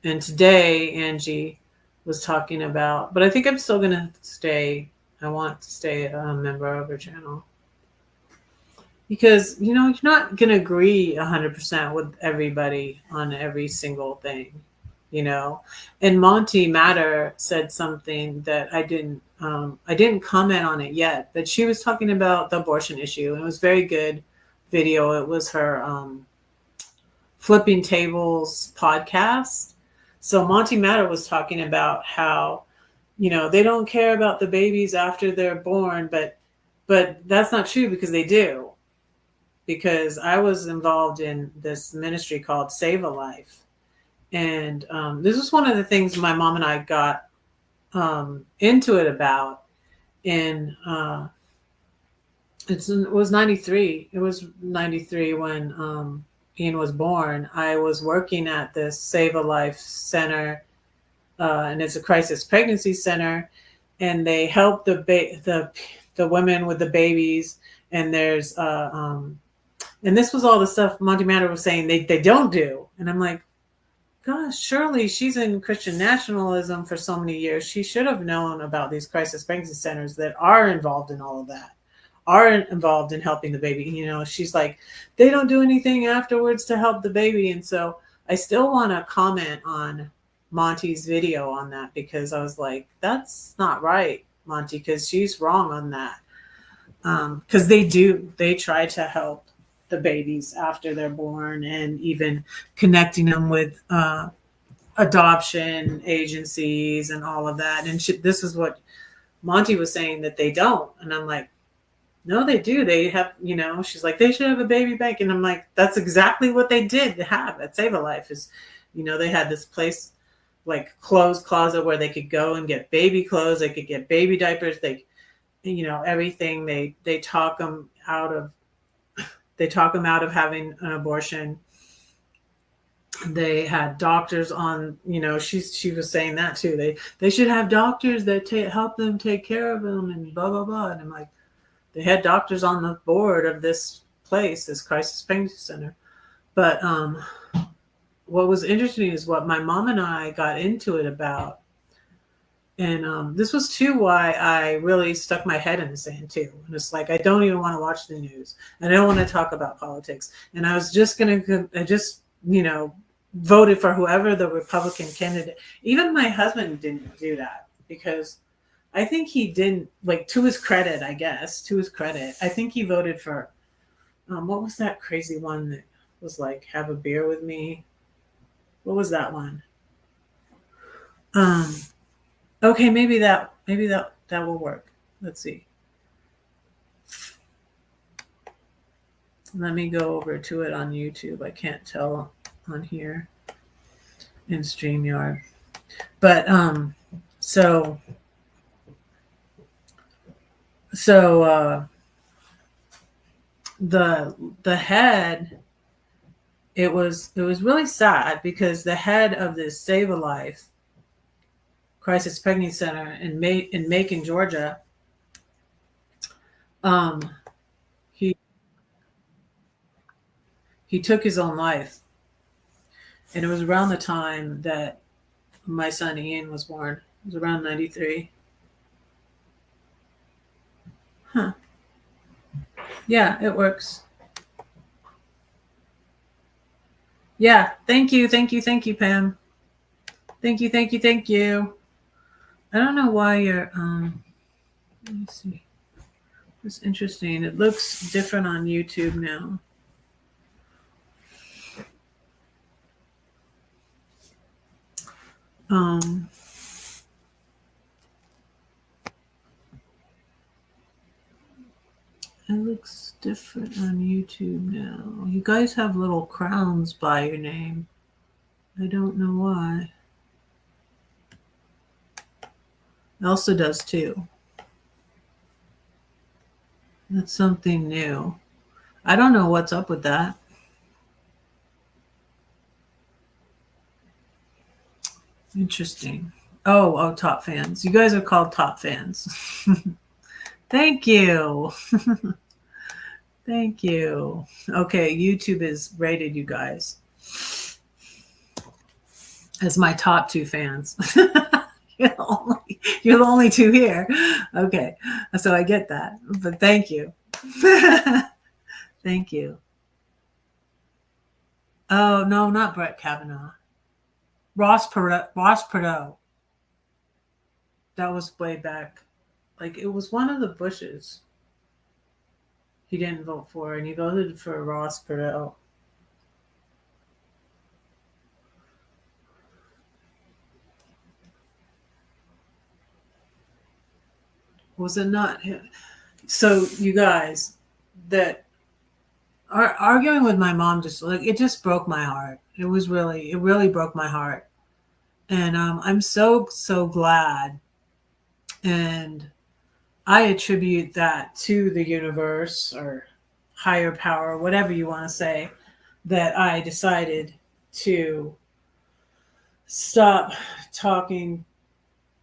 And today, Angie was talking about, but I think I'm still going to stay. I want to stay a member of her channel. Because, you're not going to agree 100% with everybody on every single thing, And Monty Matter said something that I didn't comment on it yet, but she was talking about the abortion issue. And it was very good video. It was her Flipping Tables podcast. So Monty Matter was talking about how, they don't care about the babies after they're born, but that's not true because they do. Because I was involved in this ministry called Save a Life. And this was one of the things my mom and I got into it about in, it was 93. It was 93 when Ian was born. I was working at this Save a Life center, and it's a crisis pregnancy center, and they help the women with the babies. And there's and this was all the stuff Monty Matter was saying they don't do. And I'm like, gosh, surely she's in Christian nationalism for so many years. She should have known about these crisis pregnancy centers that are involved in all of that, are involved in helping the baby. She's like, they don't do anything afterwards to help the baby. And so I still want to comment on Monty's video on that, because I was like, that's not right, Monty, because she's wrong on that. Because they try to help the babies after they're born, and even connecting them with adoption agencies and all of that. And this is what Monty was saying, that they don't. And I'm like, no, they do. They have, she's like, they should have a baby bank. And I'm like, that's exactly what they did have at Save a Life. Is, they had this place, like clothes closet, where they could go and get baby clothes. They could get baby diapers. Everything. They talk them out of having an abortion. They had doctors on, she was saying that too. They should have doctors that help them take care of them and blah, blah, blah. And I'm like, they had doctors on the board of this place, this crisis pregnancy center. But what was interesting is what my mom and I got into it about. And this was too why I really stuck my head in the sand too. And it's like I don't even want to watch the news. I don't want to talk about politics. And I was just I just voted for whoever the Republican candidate. Even my husband didn't do that because I think he didn't, like, to his credit, I guess, to his credit, I think he voted for what was that crazy one that was like have a beer with me? What was that one? Um okay, maybe that will work. Let's see. Let me go over to it on YouTube. I can't tell on here in StreamYard. But so the head, it was really sad because the head of this Save a Life crisis pregnancy center in Macon, Georgia, um he he took his own life, and it was around the time that my son Ian was born. It was around 93. Huh. Yeah, it works. Yeah, thank you, Pam. Thank you. I don't know why you're let me see. It's interesting. It looks different on YouTube now. Um it looks different on YouTube now. You guys have little crowns by your name. I don't know why. Elsa does too. That's something new. I don't know what's up with that. Interesting. Oh, top fans. You guys are called top fans. Thank you. Thank you. Okay, YouTube is rated you guys as my top two fans. You're the only two here. Okay, so I get that. But thank you. Thank you. Oh, no, not Brett Kavanaugh. Ross Perot. That was way back. Like, it was one of the Bushes he didn't vote for, and he voted for Ross Perot. Was it not him? So, you guys, that are arguing with my mom, just like, it just broke my heart. It really broke my heart. And I'm so glad. And I attribute that to the universe or higher power, whatever you want to say, that I decided to stop talking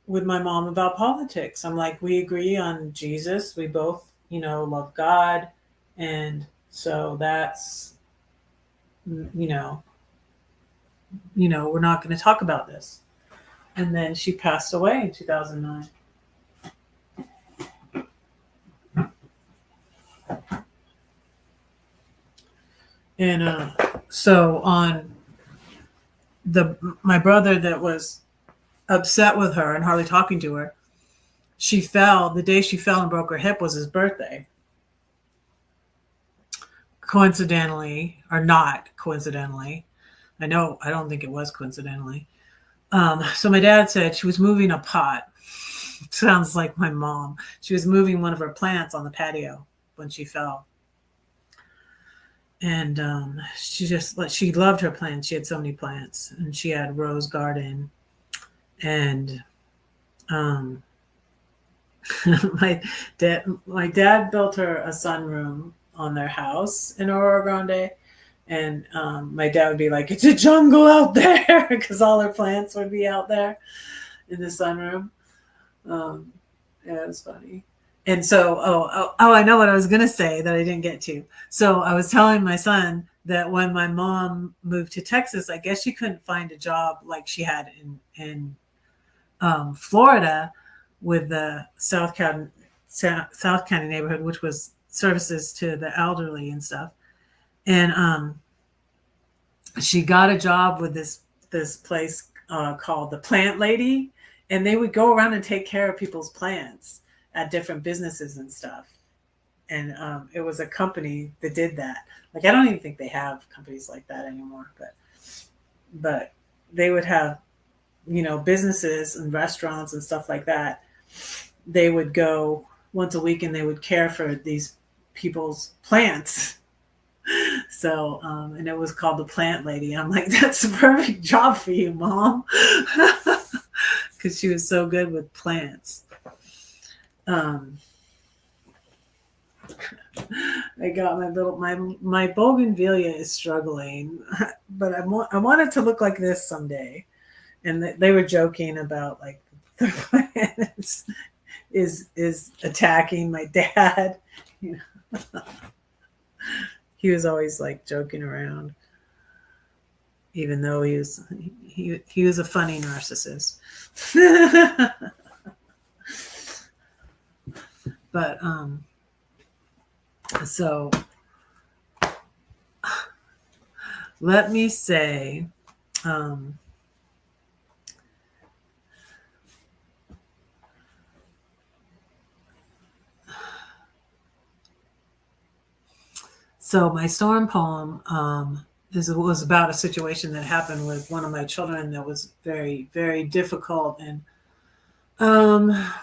with my mom about politics. I'm like, we agree on Jesus. We both, love God. And so that's, you know, we're not going to talk about this. And then she passed away in 2009. And so on my brother that was upset with her and hardly talking to her, the day she fell and broke her hip was his birthday. Coincidentally, or not coincidentally, I don't think it was coincidentally. So my dad said she was moving a pot. Sounds like my mom. She was moving one of her plants on the patio when she fell. And she loved her plants. She had so many plants, and she had a rose garden. And my dad built her a sunroom on their house in Aurora Grande. And my dad would be like, "It's a jungle out there," because all her plants would be out there in the sunroom. Yeah, it was funny. And so, I know what I was going to say that I didn't get to. So I was telling my son that when my mom moved to Texas, I guess she couldn't find a job like she had in Florida with the South County neighborhood, which was services to the elderly and stuff. And she got a job with this place called the Plant Lady, and they would go around and take care of people's plants at different businesses and stuff. And it was a company that did that. Like, I don't even think they have companies like that anymore, but they would have, businesses and restaurants and stuff like that. They would go once a week and they would care for these people's plants. So, and it was called the Plant Lady. I'm like, that's a perfect job for you, Mom. Because she was so good with plants. I got my bougainvillea is struggling, but I want it to look like this someday. And they were joking about like the plants is attacking my dad. He was always like joking around, even though he was a funny narcissist. But so let me say, so my storm poem was about a situation that happened with one of my children that was very, very difficult and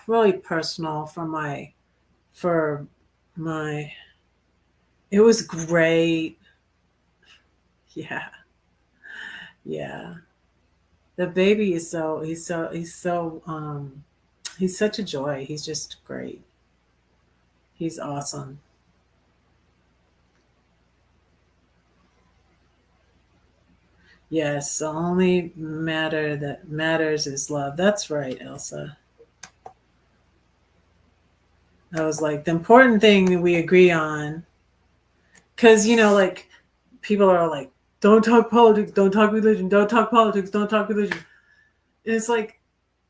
really personal for my. It was great. Yeah. The baby is he's such a joy. He's just great. He's awesome. Yes, the only matter that matters is love. That's right, Elsa. I was like, the important thing that we agree on, because, like, people are like, don't talk politics, don't talk religion, don't talk politics, don't talk religion. And it's like,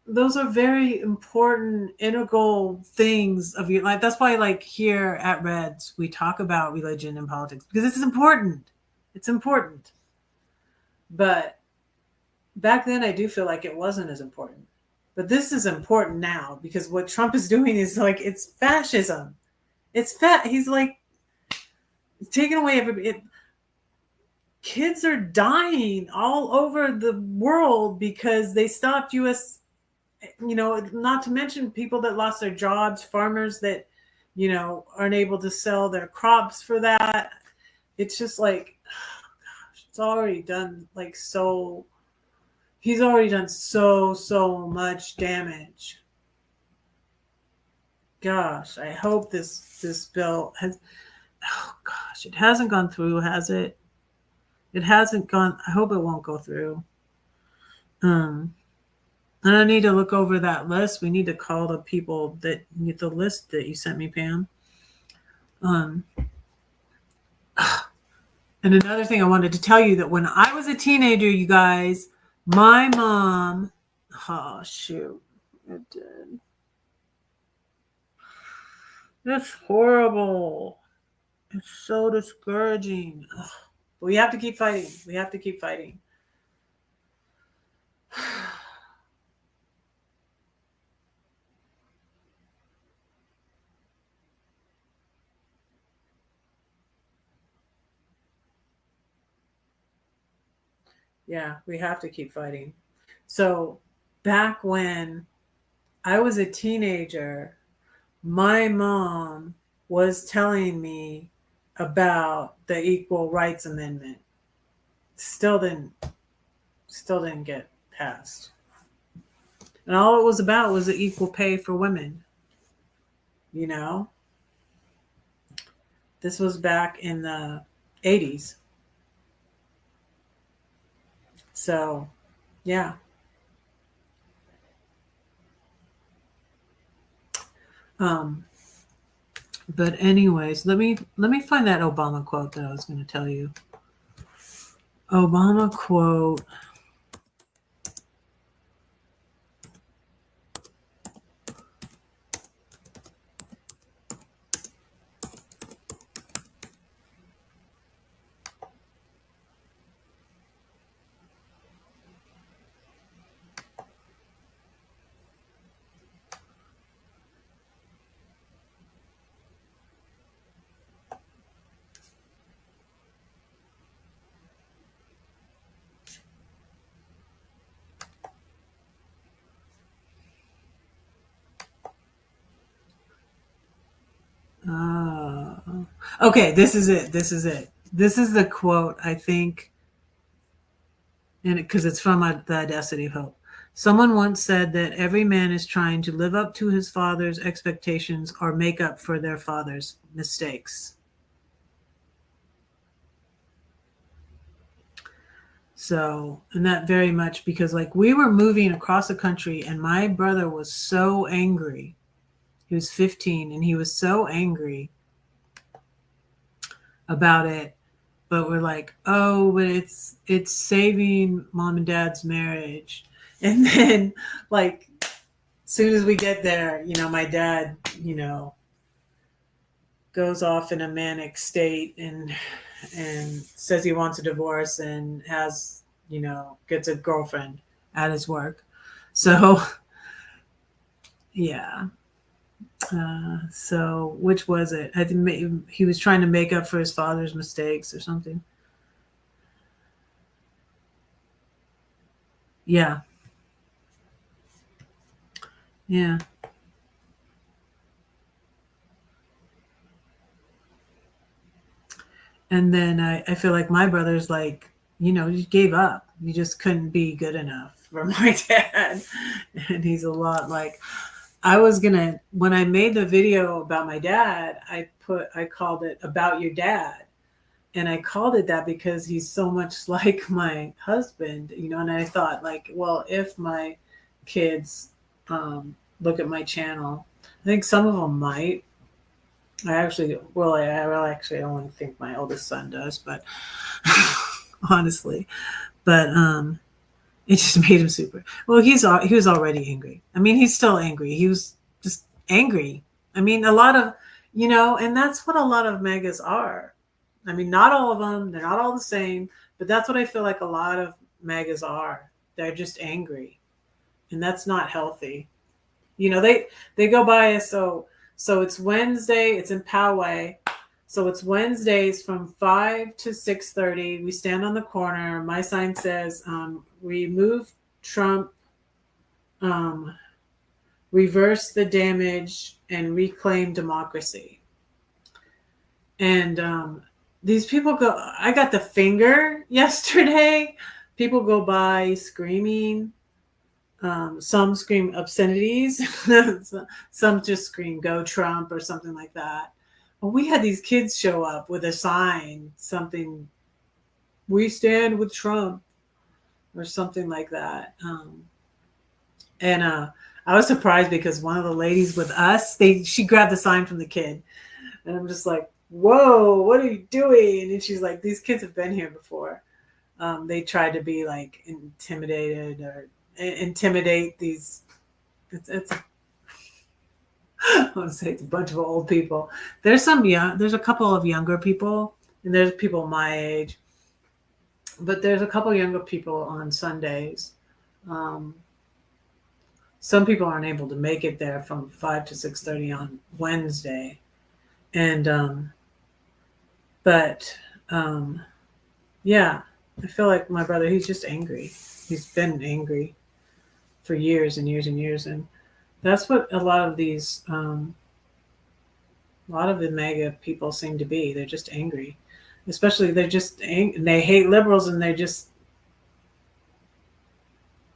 those are very important, integral things of your life. That's why, like, here at Reds, we talk about religion and politics, because this is important. It's important. But back then, I do feel like it wasn't as important. But this is important now, because what Trump is doing is like, it's fascism. He's like taking away everybody. Kids are dying all over the world because they stopped U.S., not to mention people that lost their jobs, farmers that, aren't able to sell their crops for that. It's just like, it's already done like so. He's already done so much damage. Gosh, I hope this bill has. Oh gosh, it hasn't gone through, has it? It hasn't gone. I hope it won't go through. And I need to look over that list. We need to call the people that need the list that you sent me, Pam. And another thing I wanted to tell you, that when I was a teenager, you guys, my mom, oh shoot, it did. That's horrible. It's so discouraging. Ugh. But we have to keep fighting. We have to keep fighting. Yeah, we have to keep fighting. So back when I was a teenager, my mom was telling me about the Equal Rights Amendment. Still didn't get passed. And all it was about was the equal pay for women. This was back in the 80s. So, yeah. But anyways, let me find that Obama quote that I was going to tell you. Obama quote. Uh, okay, this is it. This is it. This is the quote, I think, and because it's from The Audacity of Hope. Someone once said that every man is trying to live up to his father's expectations or make up for their father's mistakes. So, and that very much because, like, we were moving across the country, and my brother was so angry. He was 15, and he was so angry about it. But we're like, oh, but it's saving mom and dad's marriage. And then, like, soon as we get there, my dad, goes off in a manic state and says he wants a divorce and gets a girlfriend at his work. So yeah. So which was it? I think he was trying to make up for his father's mistakes or something. Yeah. Yeah. And then I feel like my brother's like, you gave up. You just couldn't be good enough for my dad. And he's a lot like, when I made the video about my dad, I called it About Your Dad. And I called it that because he's so much like my husband, and I thought, like, well, if my kids look at my channel, I think some of them might. I actually only think my oldest son does, but honestly, but it just made him super. Well, he was already angry. I mean, he's still angry. He was just angry. I mean, a lot of, and that's what a lot of megas are. I mean, not all of them. They're not all the same, but that's what I feel like a lot of megas are. They're just angry, and that's not healthy. They go by us. So it's Wednesday. It's in Poway. So it's Wednesdays from 5 to 6:30. We stand on the corner. My sign says, remove Trump, reverse the damage, and reclaim democracy. And these people go, I got the finger yesterday. People go by screaming. Some scream obscenities. Some just scream, go Trump, or something like that. Well, we had these kids show up with a sign, something, we stand with Trump, or something like that. And I was surprised because one of the ladies with us, she grabbed the sign from the kid. And I'm just like, whoa, what are you doing? And she's like, these kids have been here before. They tried to be like intimidated or intimidate these. It's I want to say it's a bunch of old people. There's a couple of younger people, and there's people my age, but there's a couple younger people on Sundays. Some people aren't able to make it there from 5 to 6:30 on Wednesday, and but yeah, I feel like my brother, he's just angry. He's been angry for years and years and years, and that's what a lot of the MAGA people seem to be. They're just angry, especially they hate liberals, and they're just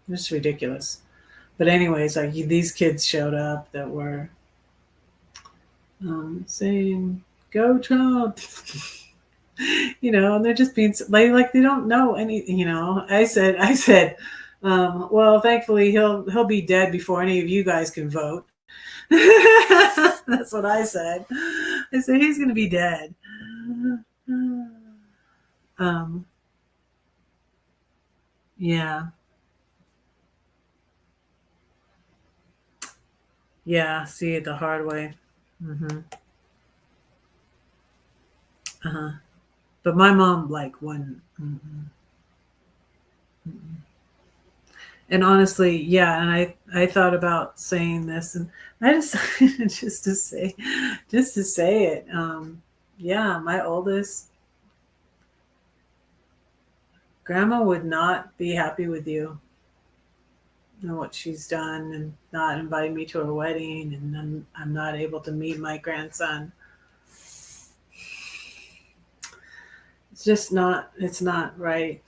ridiculous. But anyways, like these kids showed up that were saying "Go Trump," and they're just being like they don't know any. I said, well, thankfully he'll be dead before any of you guys can vote. That's what I said. I said he's going to be dead. Yeah. Yeah. See it the hard way. Hmm. Uh-huh. But my mom like wouldn't. Mm-mm, mm-mm. And honestly, yeah, and I thought about saying this, and I just just to say it. Yeah, my oldest grandma would not be happy with you and what she's done, and not inviting me to her wedding, and I'm not able to meet my grandson. It's just not. It's not right.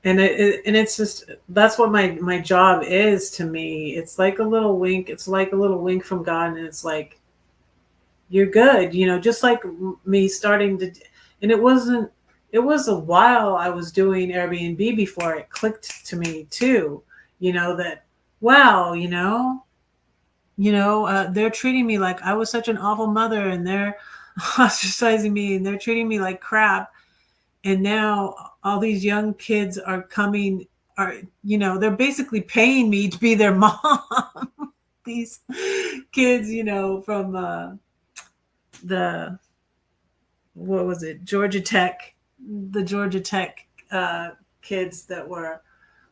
And it's just that's what my job is to me. It's like a little wink. It's like a little wink from God, and it's like you're good, just like me starting to. And it was a while I was doing Airbnb before it clicked to me too, that wow, they're treating me like I was such an awful mother, and they're ostracizing me, and they're treating me like crap. And now all these young kids are coming, are they're basically paying me to be their mom. These kids, from the what was it, Georgia Tech, the Georgia Tech kids that were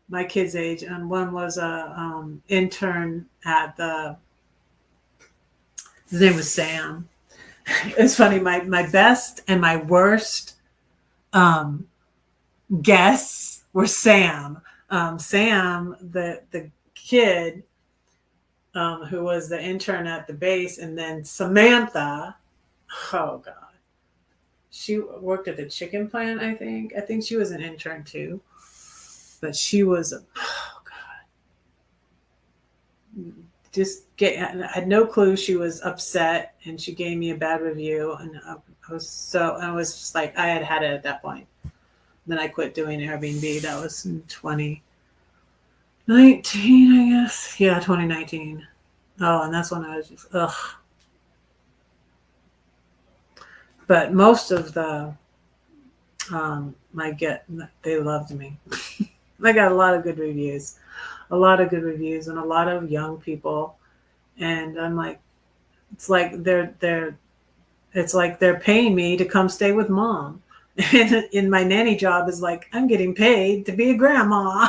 my kids' age, and one was a intern at the. His name was Sam. It's funny. My best and my worst um, guests were Sam. Sam, the kid who was the intern at the base, and then Samantha. Oh God, she worked at the chicken plant. I think she was an intern too, but she was oh God, I had no clue she was upset, and she gave me a bad review, and I was just like I had it at that point. Then I quit doing Airbnb. That was in 2019, I guess. Yeah, 2019. Oh, and that's when I was just ugh. But most of the my get they loved me. I got a lot of good reviews, and a lot of young people. And I'm like, it's like it's like they're paying me to come stay with mom. And in my nanny job is like I'm getting paid to be a grandma.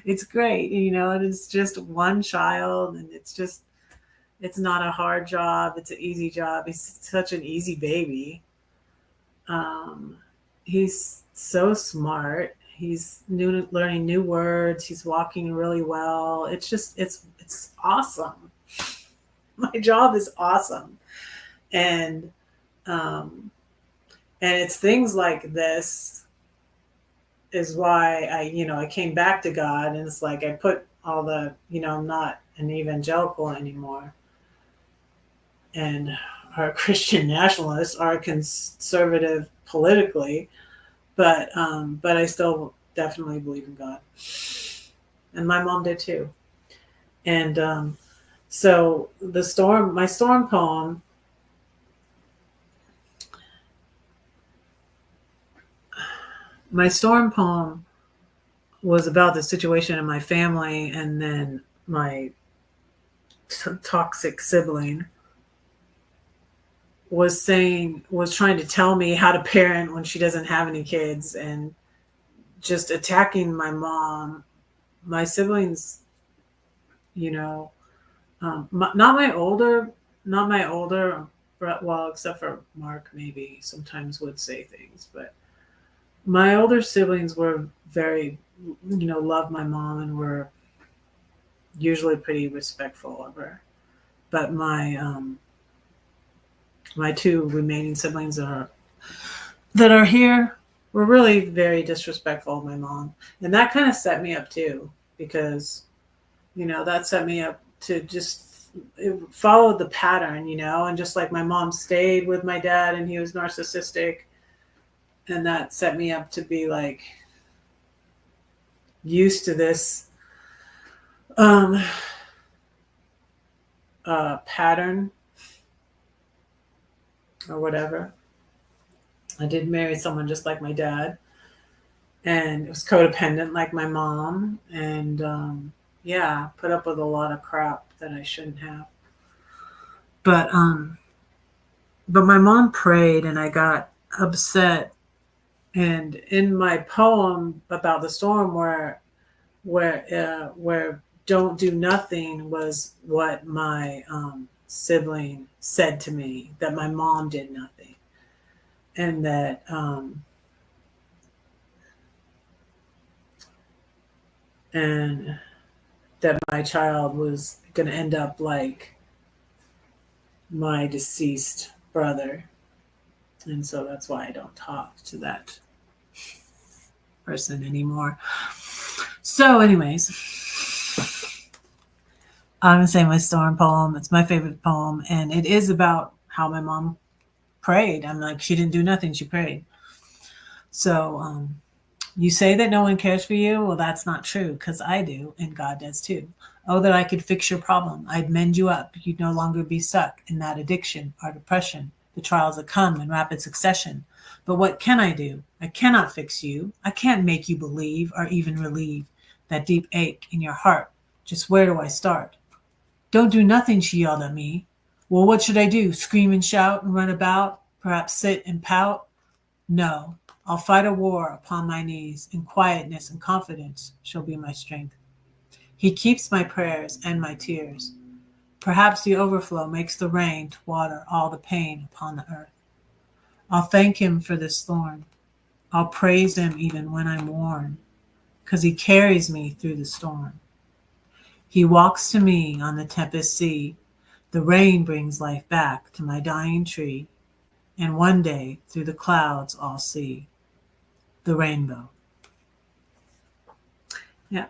It's great, and it's just one child, and it's not a hard job. It's an easy job. He's such an easy baby. Um, he's so smart. He's learning new words. He's walking really well. It's awesome. My job is awesome, and um, and it's things like this is why I came back to God, and it's like I put all the I'm not an evangelical anymore, and are Christian nationalists, are conservative politically, but I still definitely believe in God, and my mom did too. And so my storm poem, my storm poem was about the situation in my family, and then my toxic sibling was trying to tell me how to parent when she doesn't have any kids, and just attacking my mom, my siblings, you know, not my older, well, except for Mark, maybe sometimes would say things, but my older siblings were very, loved my mom and were usually pretty respectful of her. But my two remaining siblings that are here were really very disrespectful of my mom, and that kind of set me up too, because that set me up to just follow the pattern, and just like my mom stayed with my dad and he was narcissistic, and that set me up to be like used to this um pattern or whatever. I did marry someone just like my dad, and it was codependent like my mom, and yeah, put up with a lot of crap that I shouldn't have. But my mom prayed, and I got upset. And in my poem about the storm, where don't do nothing was what my sibling said to me, that my mom did nothing, and and that my child was going to end up like my deceased brother. And so that's why I don't talk to that person anymore. So, anyways, I'm going to say my storm poem. It's my favorite poem. And it is about how my mom prayed. I'm like, she didn't do nothing. She prayed. So, you say that no one cares for you? Well, that's not true, because I do, and God does too. Oh, that I could fix your problem. I'd mend you up. You'd no longer be stuck in that addiction or depression, the trials that come in rapid succession. But what can I do? I cannot fix you. I can't make you believe or even relieve that deep ache in your heart. Just where do I start? Don't do nothing, she yelled at me. Well, what should I do? Scream and shout and run about? Perhaps sit and pout? No, I'll fight a war upon my knees. In quietness and confidence shall be my strength. He keeps my prayers and my tears. Perhaps the overflow makes the rain to water all the pain upon the earth. I'll thank him for this thorn. I'll praise him even when I'm worn, 'cause he carries me through the storm. He walks to me on the tempest sea. The rain brings life back to my dying tree. And one day through the clouds I'll see the rainbow. Yeah.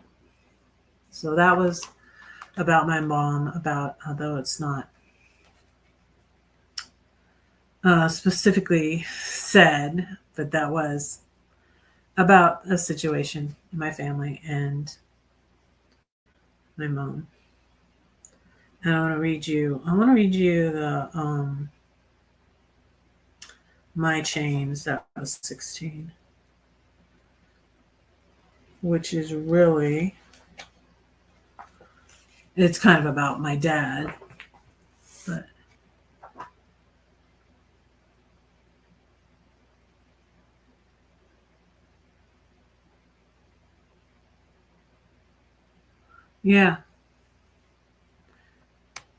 So that was about my mom, about, although it's not specifically said, but that was about a situation in my family and my mom. And I want to read you the My Chains, that was 16, which is really, it's kind of about my dad, but yeah.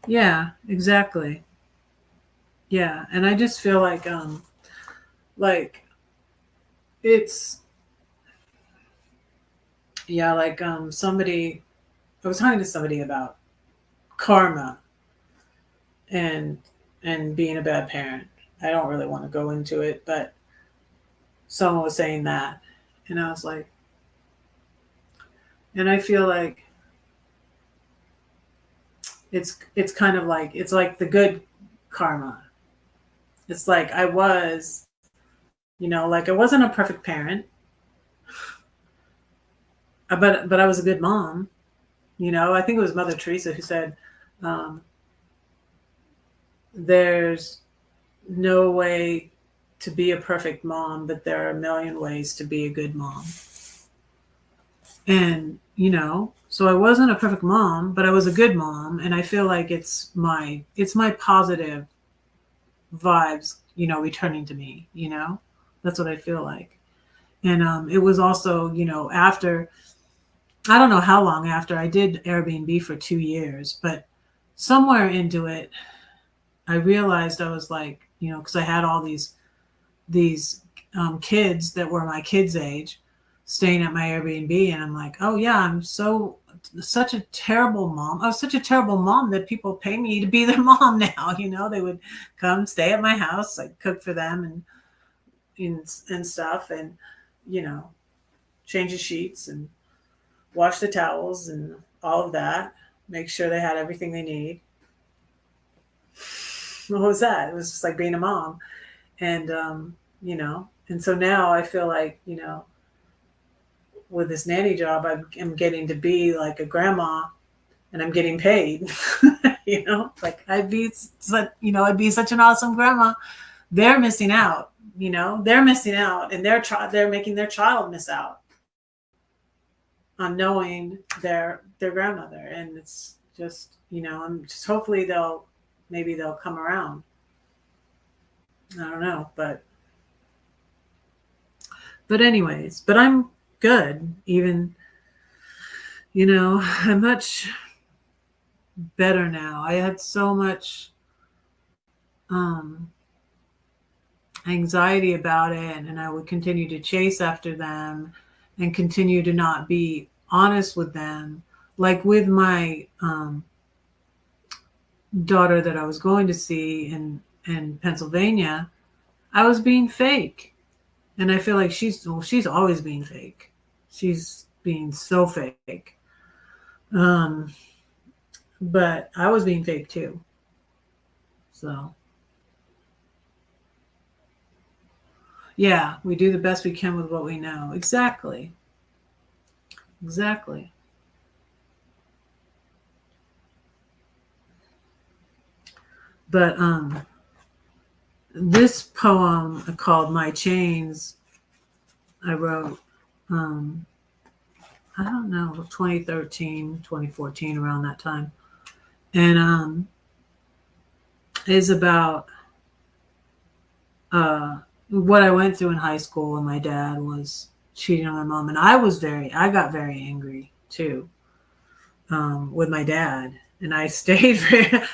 Yeah, exactly. Yeah, and I just feel like it's, yeah, like somebody, I was talking to somebody about karma and being a bad parent. I don't really want to go into it, but someone was saying that, and I was like, and I feel like it's kind of like, it's like the good karma. It's like I was, like I wasn't a perfect parent, but I was a good mom. I think it was Mother Teresa who said, um, there's no way to be a perfect mom, but there are a million ways to be a good mom. And, so I wasn't a perfect mom, but I was a good mom. And I feel like it's my positive vibes, returning to me, that's what I feel like. And it was also, after, I don't know how long after, I did Airbnb for 2 years, but somewhere into it, I realized I was like, because I had all these kids that were my kids' age staying at my Airbnb, and I'm like, oh yeah, I'm such a terrible mom. I was such a terrible mom that people pay me to be their mom now. They would come stay at my house, like cook for them and stuff, and change the sheets and wash the towels and all of that, make sure they had everything they need. What was that? It was just like being a mom. And and so now I feel like, with this nanny job, I'm getting to be like a grandma, and I'm getting paid. Like I'd be such an awesome grandma. They're missing out. They're missing out, and they're making their child miss out. on knowing their grandmother. And it's just, I'm just hopefully they'll come around. I don't know, but anyways, but I'm good. Even, I'm much better now. I had so much um anxiety about it, and I would continue to chase after them and continue to not be honest with them. Like with my daughter that I was going to see in Pennsylvania, I was being fake. And I feel like she's always being fake. She's being so fake. Um, but I was being fake too. So yeah, we do the best we can with what we know. Exactly. Exactly. But this poem called My Chains, I wrote, um, I don't know, 2013, 2014, around that time. And is about what I went through in high school when my dad was cheating on my mom. And I got very angry too, with my dad. And I stayed,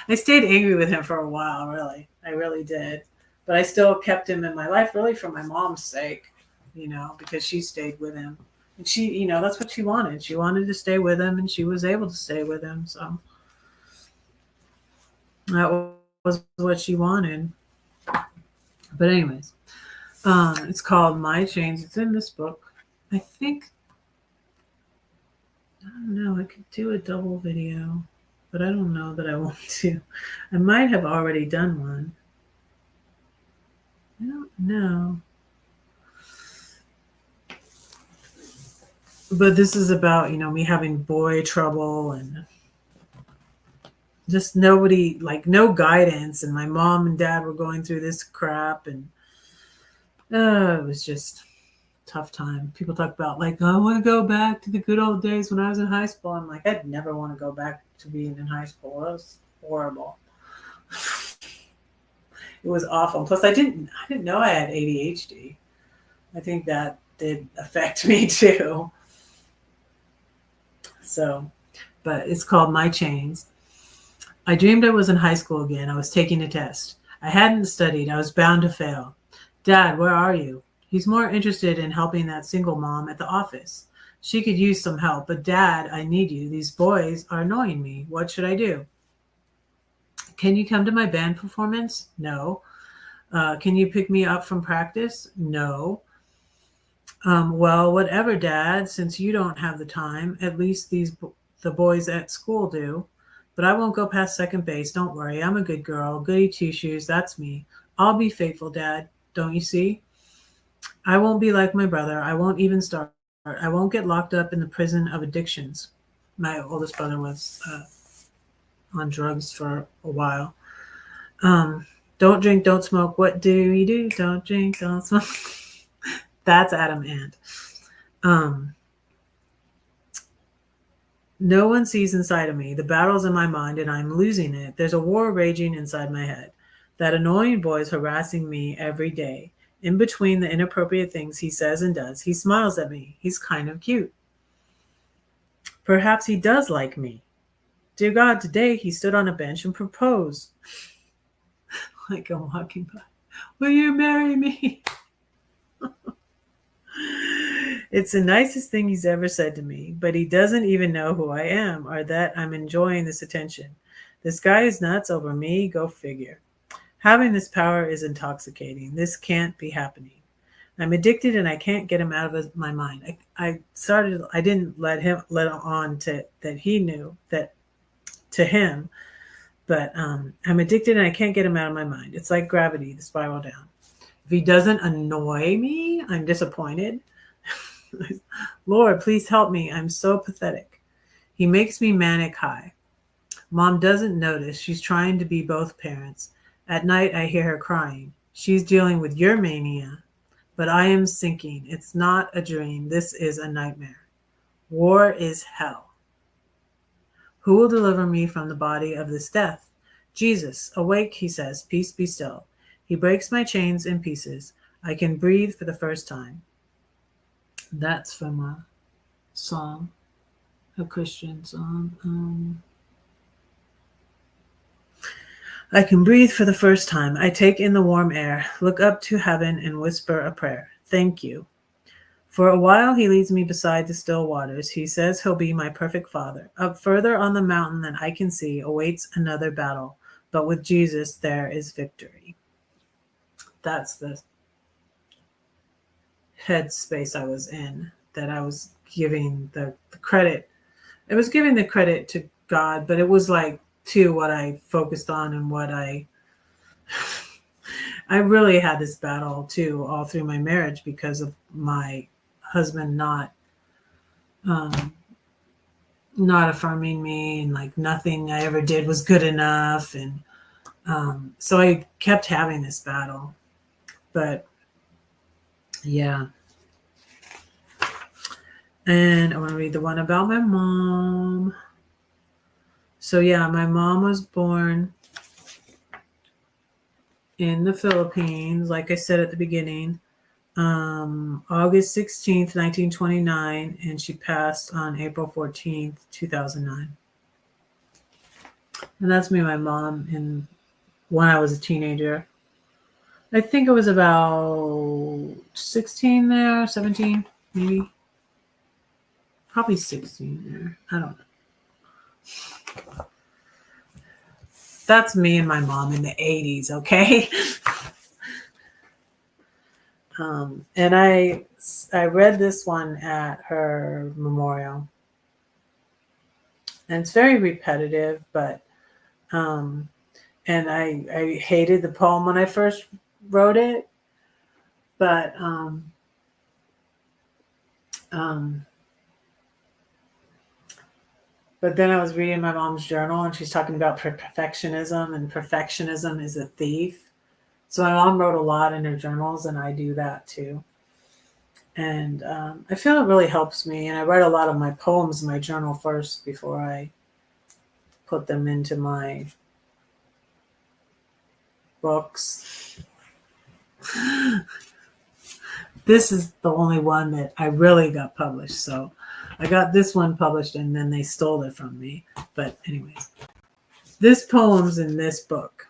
I stayed angry with him for a while, really. I really did. But I still kept him in my life, really, for my mom's sake, because she stayed with him. And she, that's what she wanted. She wanted to stay with him, and she was able to stay with him. So that was what she wanted. But anyways, it's called My Chains. It's in this book. I think, I don't know, I could do a double video, but I don't know that I want to. I might have already done one. I don't know. But this is about, me having boy trouble and just nobody, like no guidance. And my mom and dad were going through this crap. And it was just tough time. People talk about like, I want to go back to the good old days when I was in high school. I'm like, I'd never want to go back to being in high school. That was horrible. It was awful. Plus, I didn't know I had ADHD. I think that did affect me too. So, but it's called My Chains. I dreamed I was in high school again. I was taking a test. I hadn't studied. I was bound to fail. Dad, where are you? He's more interested in helping that single mom at the office. She could use some help, but Dad, I need you. These boys are annoying me. What should I do? Can you come to my band performance? No. Can you pick me up from practice? No. Well, whatever, Dad, since you don't have the time, at least the boys at school do. But I won't go past second base. Don't worry. I'm a good girl. Goody two shoes. That's me. I'll be faithful, Dad. Don't you see? I won't be like my brother. I won't even start. I won't get locked up in the prison of addictions. My oldest brother was on drugs for a while. Don't drink, don't smoke. What do you do? Don't drink, don't smoke. That's Adam Ant. No one sees inside of me. The battle's in my mind and I'm losing it. There's a war raging inside my head. That annoying boy's harassing me every day. In between the inappropriate things he says and does, he smiles at me. He's kind of cute. Perhaps he does like me. Dear God, today he stood on a bench and proposed. Like I'm walking by. Will you marry me? It's the nicest thing he's ever said to me, but he doesn't even know who I am or that I'm enjoying this attention. This guy is nuts over me, go figure. Having this power is intoxicating. This can't be happening. I'm addicted and I can't get him out of my mind. I didn't let on to that he knew that to him, but I'm addicted and I can't get him out of my mind. It's like gravity, the spiral down. If he doesn't annoy me, I'm disappointed. Lord, please help me. I'm so pathetic. He makes me manic high. Mom doesn't notice. She's trying to be both parents. At night, I hear her crying. She's dealing with your mania, but I am sinking. It's not a dream. This is a nightmare. War is hell. Who will deliver me from the body of this death? Jesus, awake, he says, peace be still. He breaks my chains in pieces. I can breathe for the first time. That's from a song, a Christian song. I can breathe for the first time. I take in the warm air, look up to heaven and whisper a prayer. Thank you. For a while he leads me beside the still waters. He says he'll be my perfect father. Up further on the mountain than I can see awaits another battle. But with Jesus there is victory. That's the headspace I was in, that I was giving the credit. It was giving the credit to God, but it was like to what I focused on and what I really had this battle too all through my marriage because of my husband not affirming me, and like nothing I ever did was good enough. And so I kept having this battle. But yeah. And I want to read the one about my mom. So yeah, my mom was born in the Philippines, like I said at the beginning, August 16th, 1929, and she passed on April 14th, 2009. And that's me and my mom when I was a teenager. I think it was about 16 there, 17, maybe. Probably 16 there. I don't know. That's me and my mom in the 80s, okay? And I read this one at her memorial. And it's very repetitive, but and I hated the poem when I first wrote it, but but then I was reading my mom's journal, and she's talking about perfectionism, and perfectionism is a thief. So my mom wrote a lot in her journals, and I do that too. And I feel it really helps me. And I write a lot of my poems in my journal first before I put them into my books. This is the only one that I really got published. So I got this one published and then they stole it from me. But anyways, this poem's in this book.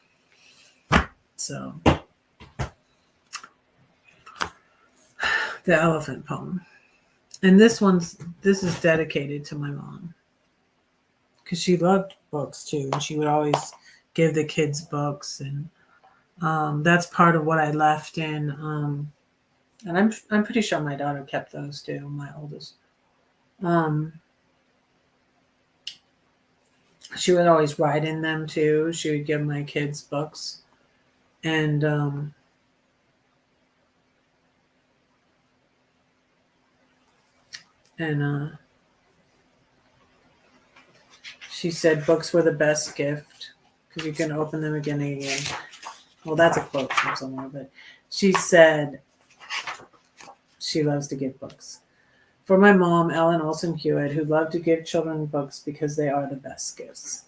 So the elephant poem. And this is dedicated to my mom, because she loved books too. And she would always give the kids books. And that's part of what I left in. And I'm pretty sure my daughter kept those too, my oldest. She would always write in them too. She would give my kids books. And she said books were the best gift because you can open them again and again. Well, that's a quote from somewhere, but she said she loves to give books. For my mom, Ellen Olson Hewitt, who loved to give children books because they are the best gifts.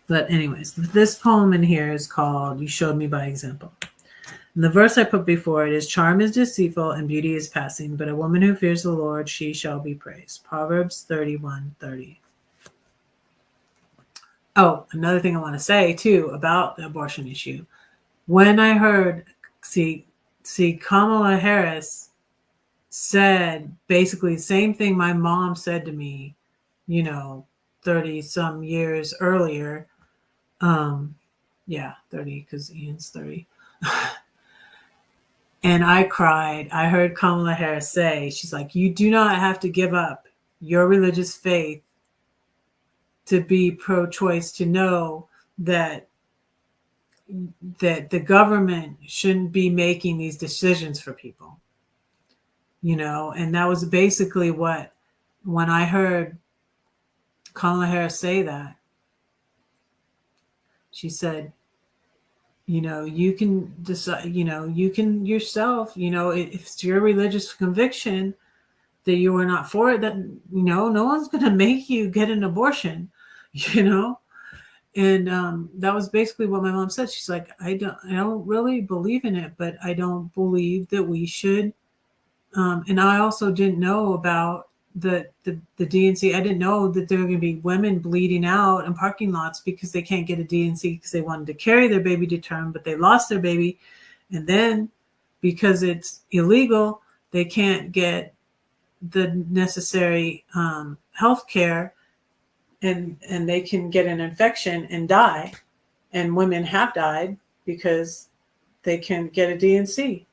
But anyways, this poem in here is called You Showed Me by Example. And the verse I put before it is, charm is deceitful and beauty is passing, but a woman who fears the Lord, she shall be praised. Proverbs 31:30. Oh, another thing I want to say too about the abortion issue. When I heard, see Kamala Harris said basically the same thing my mom said to me, 30 some years earlier. 30, because Ian's 30. And I cried. I heard Kamala Harris say, she's like, you do not have to give up your religious faith to be pro-choice, to know that the government shouldn't be making these decisions for people. And that was basically when I heard Kamala Harris say that, she said, you can decide, you can yourself, if it's your religious conviction that you are not for it, that, no one's going to make you get an abortion, you know? And that was basically what my mom said. She's like, I don't really believe in it, but I don't believe that we should. And I also didn't know about the D&C. I didn't know that there were going to be women bleeding out in parking lots because they can't get a D&C because they wanted to carry their baby to term, but they lost their baby. And then because it's illegal, they can't get the necessary health care, and they can get an infection and die. And women have died because they can get a D&C.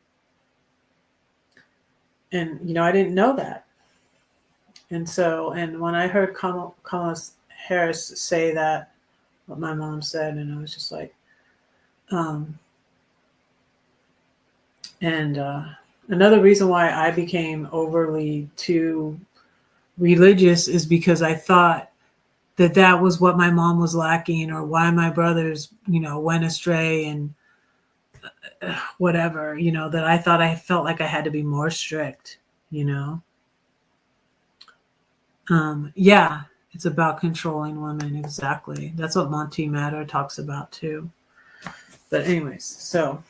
And, I didn't know that. And so, and when I heard Kamala Harris say that, what my mom said, and I was just like, another reason why I became overly too religious is because I thought that was what my mom was lacking, or why my brothers, went astray, and whatever, that I felt like I had to be more strict, yeah, it's about controlling women. Exactly. That's what Monty Matter talks about too. But anyways, so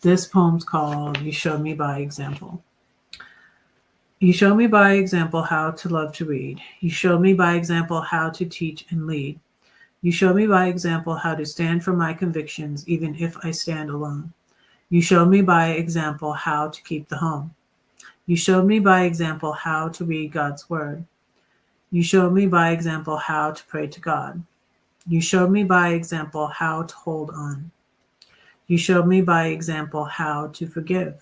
this poem's called You Showed Me by Example. You showed me by example how to love to read. You showed me by example how to teach and lead. You showed me by example how to stand for my convictions, even if I stand alone. You showed me by example how to keep the home. You showed me by example how to read God's word. You showed me by example how to pray to God. You showed me by example how to hold on. You showed me by example how to forgive.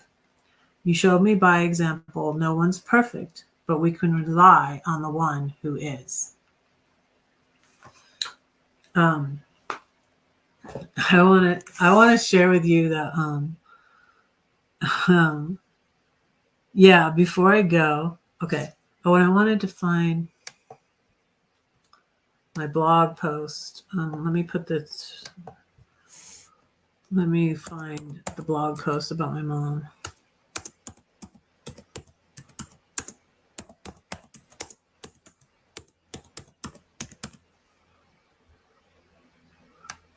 You showed me by example no one's perfect, but we can rely on the one who is. I want to share with you that yeah, before I go, okay. Oh, and I wanted to find my blog post. Let me find the blog post about my mom.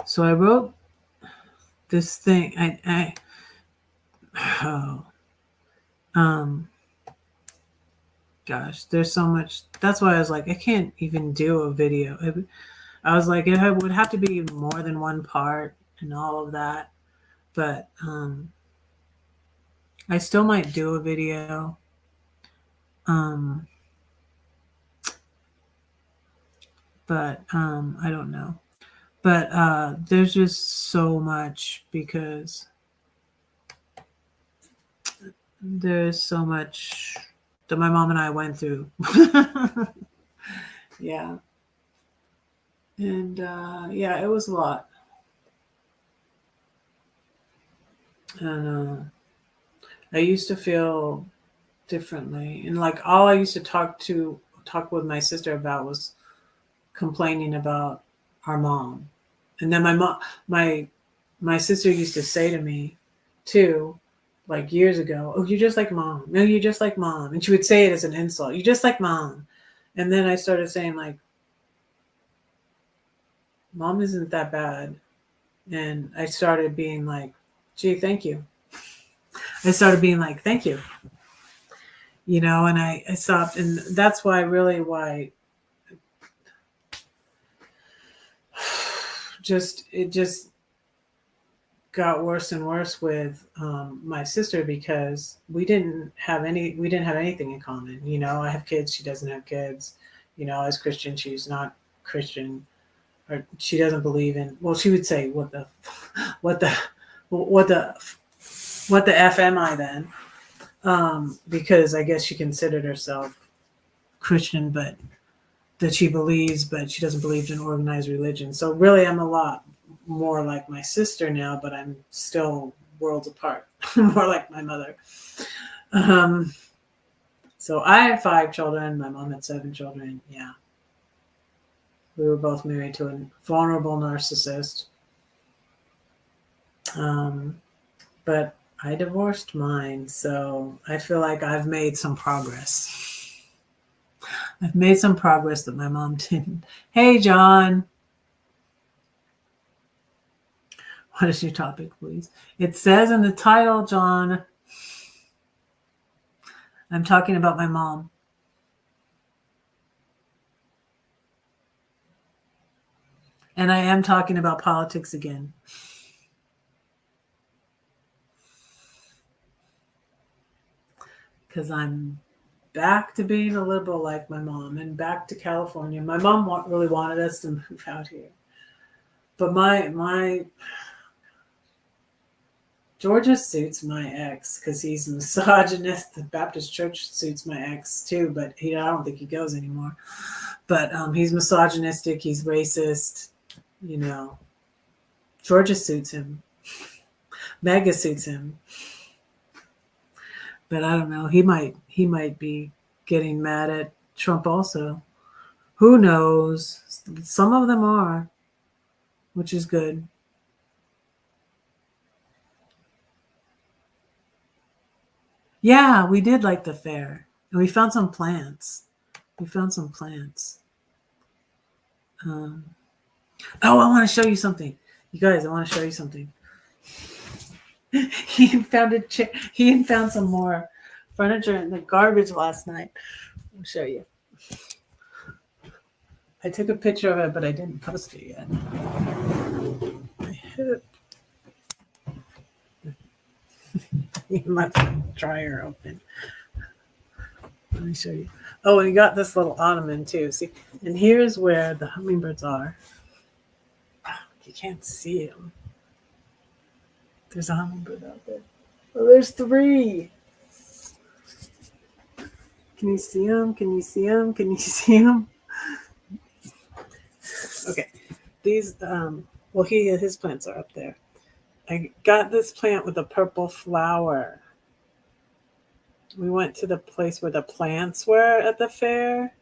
So I wrote this thing. Gosh, there's so much. That's why I was like, I can't even do a video. I was like, it would have to be more than one part and all of that. But I still might do a video. But I don't know. But there's just so much, because there's so much that my mom and I went through. Yeah. And yeah, it was a lot. And I used to feel differently. And like all I used to talk with my sister about was complaining about our mom. And then my sister used to say to me too, like years ago, oh, you're just like mom. No, you're just like mom. And she would say it as an insult. You're just like mom. And then I started saying, like, mom isn't that bad. And I started being like, gee, thank you. I started being like, thank you. And I stopped. And that's why it just got worse and worse with my sister, because we didn't have anything in common. I have kids, she doesn't have kids. As Christian, she's not Christian, or she doesn't believe in. Well, she would say, what the F am I then? Because I guess she considered herself Christian, but that she believes, but she doesn't believe in organized religion. So really, I'm a lot more like my sister now, but I'm still worlds apart, more like my mother. So I had 5 children. My mom had 7 children. Yeah. We were both married to a vulnerable narcissist. But I divorced mine, so I feel like I've made some progress. I've made some progress that my mom didn't. Hey, John. What is your topic, please? It says in the title, John, I'm talking about my mom. And I am talking about politics again. Because I'm back to being a liberal like my mom and back to California. My mom really wanted us to move out here. But my Georgia suits my ex because he's misogynist. The Baptist church suits my ex too, but I don't think he goes anymore. But he's misogynistic. He's racist. Georgia suits him. Mega suits him. But I don't know. He might be getting mad at Trump also. Who knows? Some of them are, which is good. Yeah, we did like the fair. And we found some plants. Oh, I want to show you something. You guys, I want to show you something. He found some more furniture in the garbage last night. I'll show you. I took a picture of it, but I didn't post it yet. I hid it. My dryer open. Let me show you. Oh, and you got this little ottoman too. See, and here's where the hummingbirds are. You can't see them. There's a hummingbird out there. Oh, there's 3. Can you see them? Can you see them? Can you see them? Okay. These, his plants are up there. I got this plant with a purple flower. We went to the place where the plants were at the fair,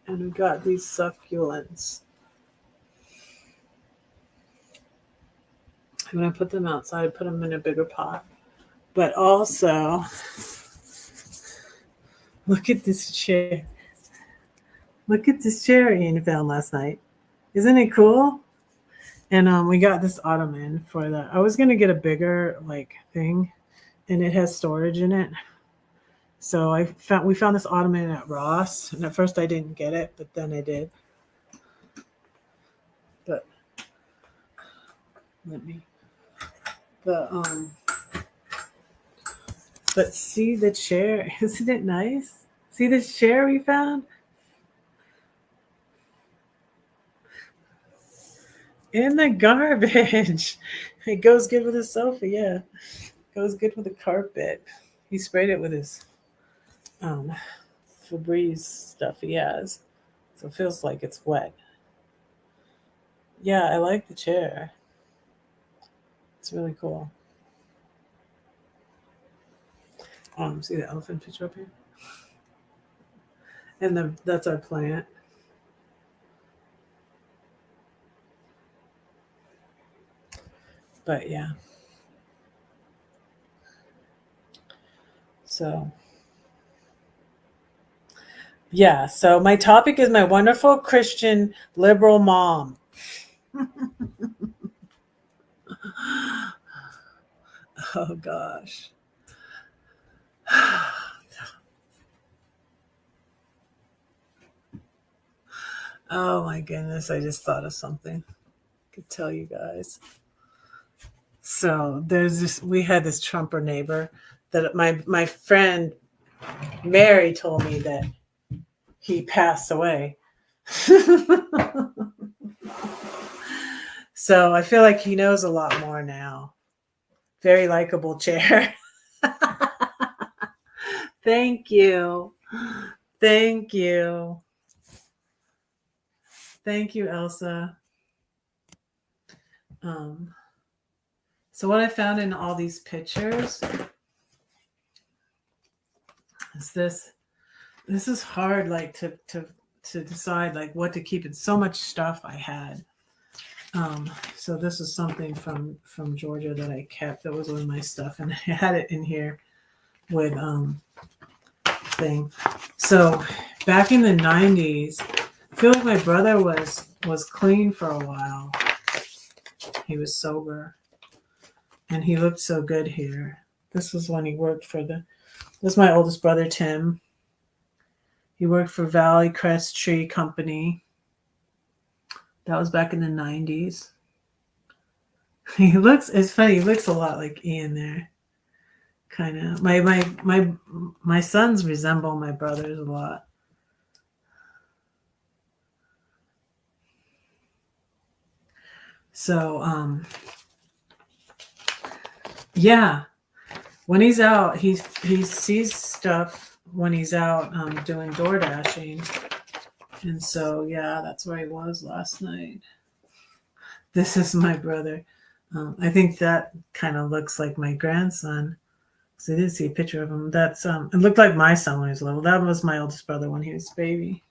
and we got these succulents. I'm going to put them outside, put them in a bigger pot. But also, look at this chair. Look at this chair Ian found last night. Isn't it cool? And we got this ottoman for that. I was going to get a bigger thing, and it has storage in it. So we found this ottoman at Ross, and at first I didn't get it, but then I did. But but see the chair, isn't it nice? See this chair we found? In the garbage. It goes good with a sofa, yeah. Goes good with a carpet. He sprayed it with his Febreze stuff he has. So it feels like it's wet. Yeah, I like the chair. It's really cool. See the elephant picture up here? And that's our plant. But yeah. So yeah, so my topic is my wonderful Christian liberal mom. Oh gosh. Oh my goodness, I just thought of something. I could tell you guys. So we had this Trumper neighbor that my friend Mary told me that he passed away. So I feel like he knows a lot more now. Very likable chair. Thank you. Thank you. Thank you, Elsa. So what I found in all these pictures is this. This is hard, to decide what to keep. It's so much stuff I had. So this is something from Georgia that I kept. That was one of my stuff, and I had it in here with thing. So back in the 90s, I feel like my brother was clean for a while. He was sober, and he looked so good here. This was when he worked for this is my oldest brother, Tim. He worked for Valley Crest Tree Company. That was back in the 90s. It's funny, he looks a lot like Ian there. Kind of. My sons resemble my brothers a lot. So, yeah. When he's out, he sees stuff when he's out doing door dashing. And so, yeah, that's where he was last night. This is my brother. I think that kind of looks like my grandson. So I did see a picture of him. That's it looked like my son when he was little. That was my oldest brother when he was a baby.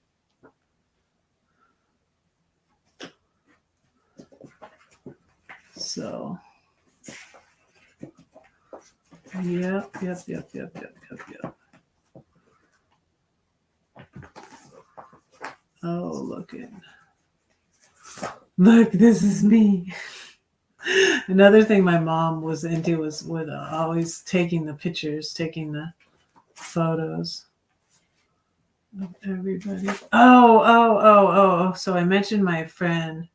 So, yep. Oh, look, this is me. Another thing my mom was into was with always taking the pictures, taking the photos of everybody. Oh. So I mentioned my friend.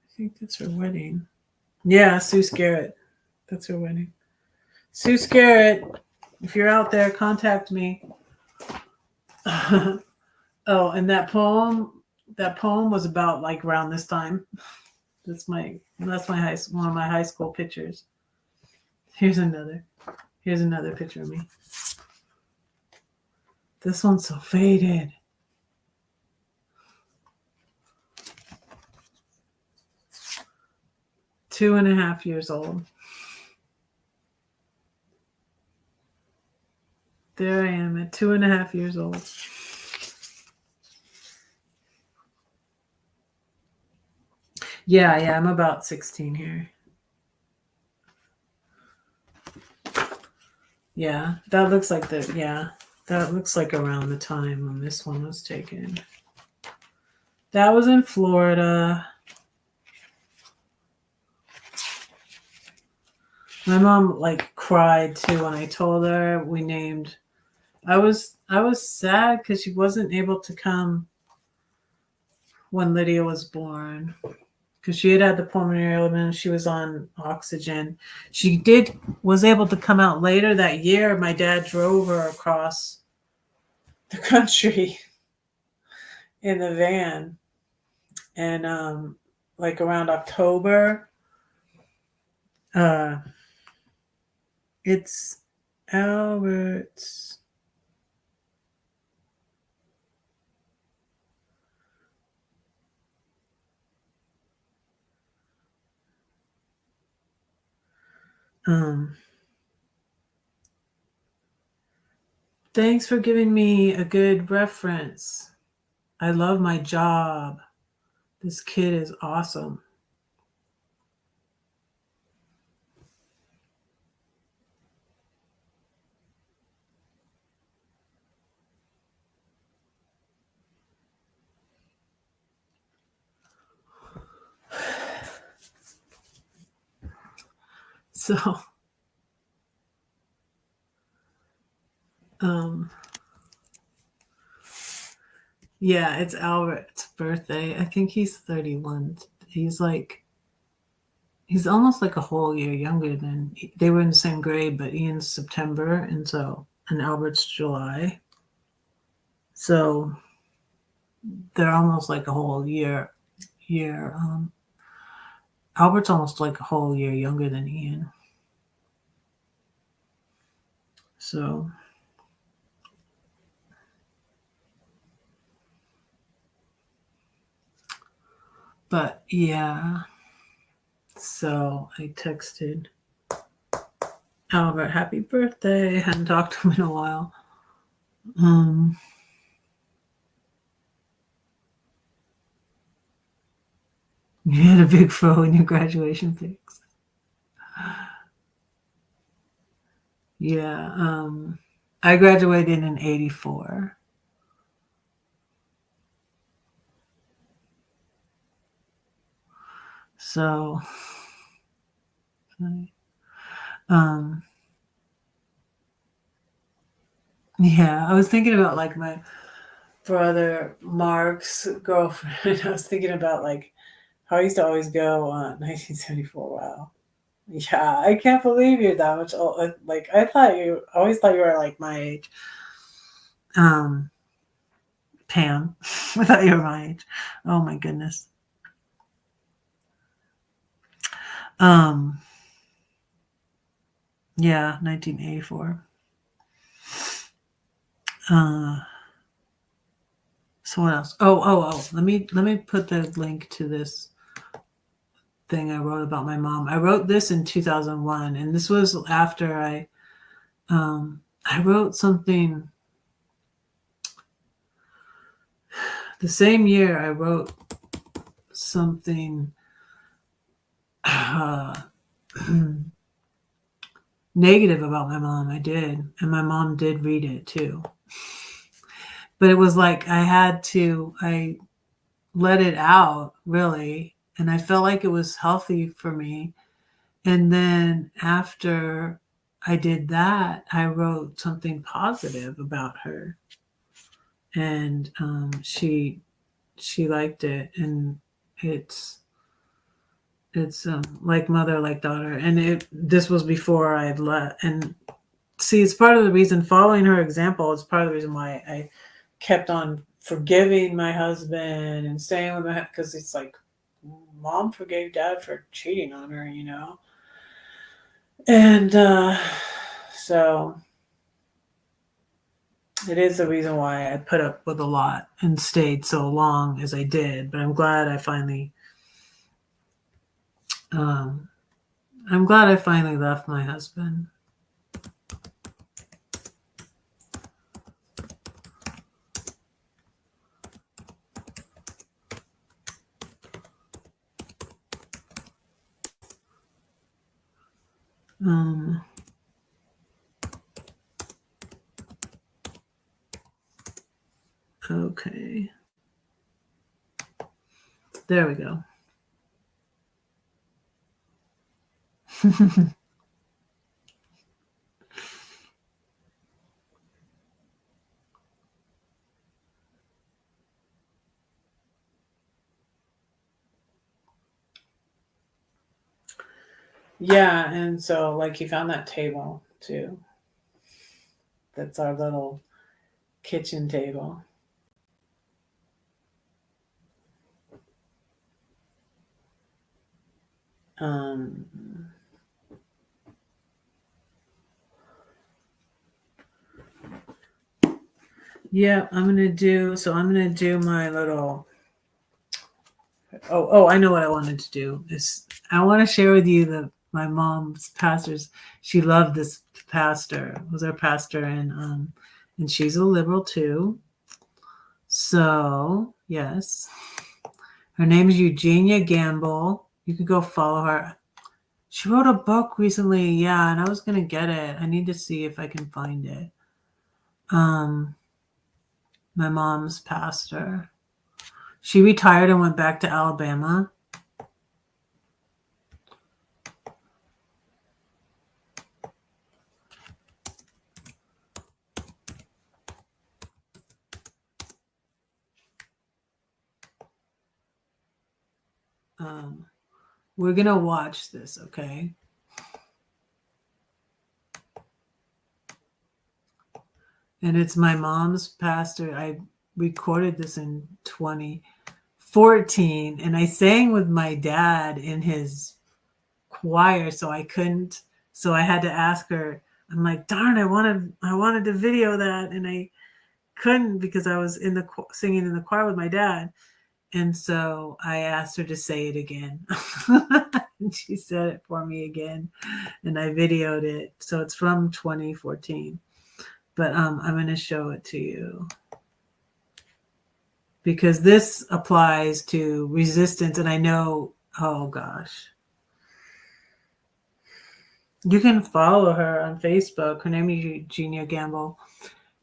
I think that's her wedding. Yeah, Sue Scarrett. That's her wedding. Sue Scarrett, if you're out there, contact me. Oh, and that poem was about like around this time. That's one of my high school pictures. Here's another picture of me. This one's so faded. Two and a half years old. There I am at 2.5 years old. Yeah, I'm about 16 here. Yeah, that looks like around the time when this one was taken. That was in Florida. My mom cried too when I told her we named. I was sad because she wasn't able to come when Lydia was born because she had the pulmonary illness. She was on oxygen. She was able to come out later that year. My dad drove her across the country in the van, and around October, it's Albert's. Thanks for giving me a good reference. I love my job. This kid is awesome. So, yeah, it's Albert's birthday. I think he's 31. He's almost like a whole year younger than they were in the same grade, but Ian's September, and Albert's July. So they're almost like a whole year. Albert's almost like a whole year younger than Ian. So, but yeah. So I texted Albert, happy birthday. Hadn't talked to him in a while. You had a big fro in your graduation pics. Yeah. I graduated in 84. So, um, yeah, I was thinking about like my brother Mark's girlfriend. I was thinking about like how I used to always go on 1974. Wow. Yeah, I can't believe you're that much old. Like I always thought you were like my age. Um, Pam, I thought you were my age. Oh my goodness. Um, yeah, 1984. Uh, so what else? Oh. Let me put the link to this thing I wrote about my mom. I wrote this in 2001, and this was after I wrote something the same year. I wrote something negative about my mom. I did, and my mom did read it too. But it was like I let it out really, and I felt like it was healthy for me. And then after I did that, I wrote something positive about her, and she liked it, and it's like mother like daughter, and this was before I had let. And see, it's part of the reason, following her example is part of the reason why I kept on forgiving my husband and staying with my, because it's like mom forgave dad for cheating on her, and so it is the reason why I put up with a lot and stayed so long as I did. But um, I'm glad I finally left my husband. Okay. There we go. Yeah, and so like he found that table too. That's our little kitchen table. Um, yeah, I'm gonna do my little. Oh, I know what I wanted to do. Is I want to share with you my mom's pastors. She loved this pastor. Was our pastor, and she's a liberal too. So yes, her name is Eugenia Gamble. You could go follow her. She wrote a book recently, yeah, and I was gonna get it. I need to see if I can find it. My mom's pastor. She retired and went back to Alabama. We're gonna watch this, okay? And it's my mom's pastor. I recorded this in 2014, and I sang with my dad in his choir, so I couldn't. So I had to ask her. I'm like, darn, I wanted to video that, and I couldn't because I was singing in the choir with my dad. And so I asked her to say it again. And she said it for me again, and I videoed it. So it's from 2014. But I'm going to show it to you. because this applies to resistance. And I know, oh gosh, you can follow her on Facebook. Her name is Eugenia Gamble.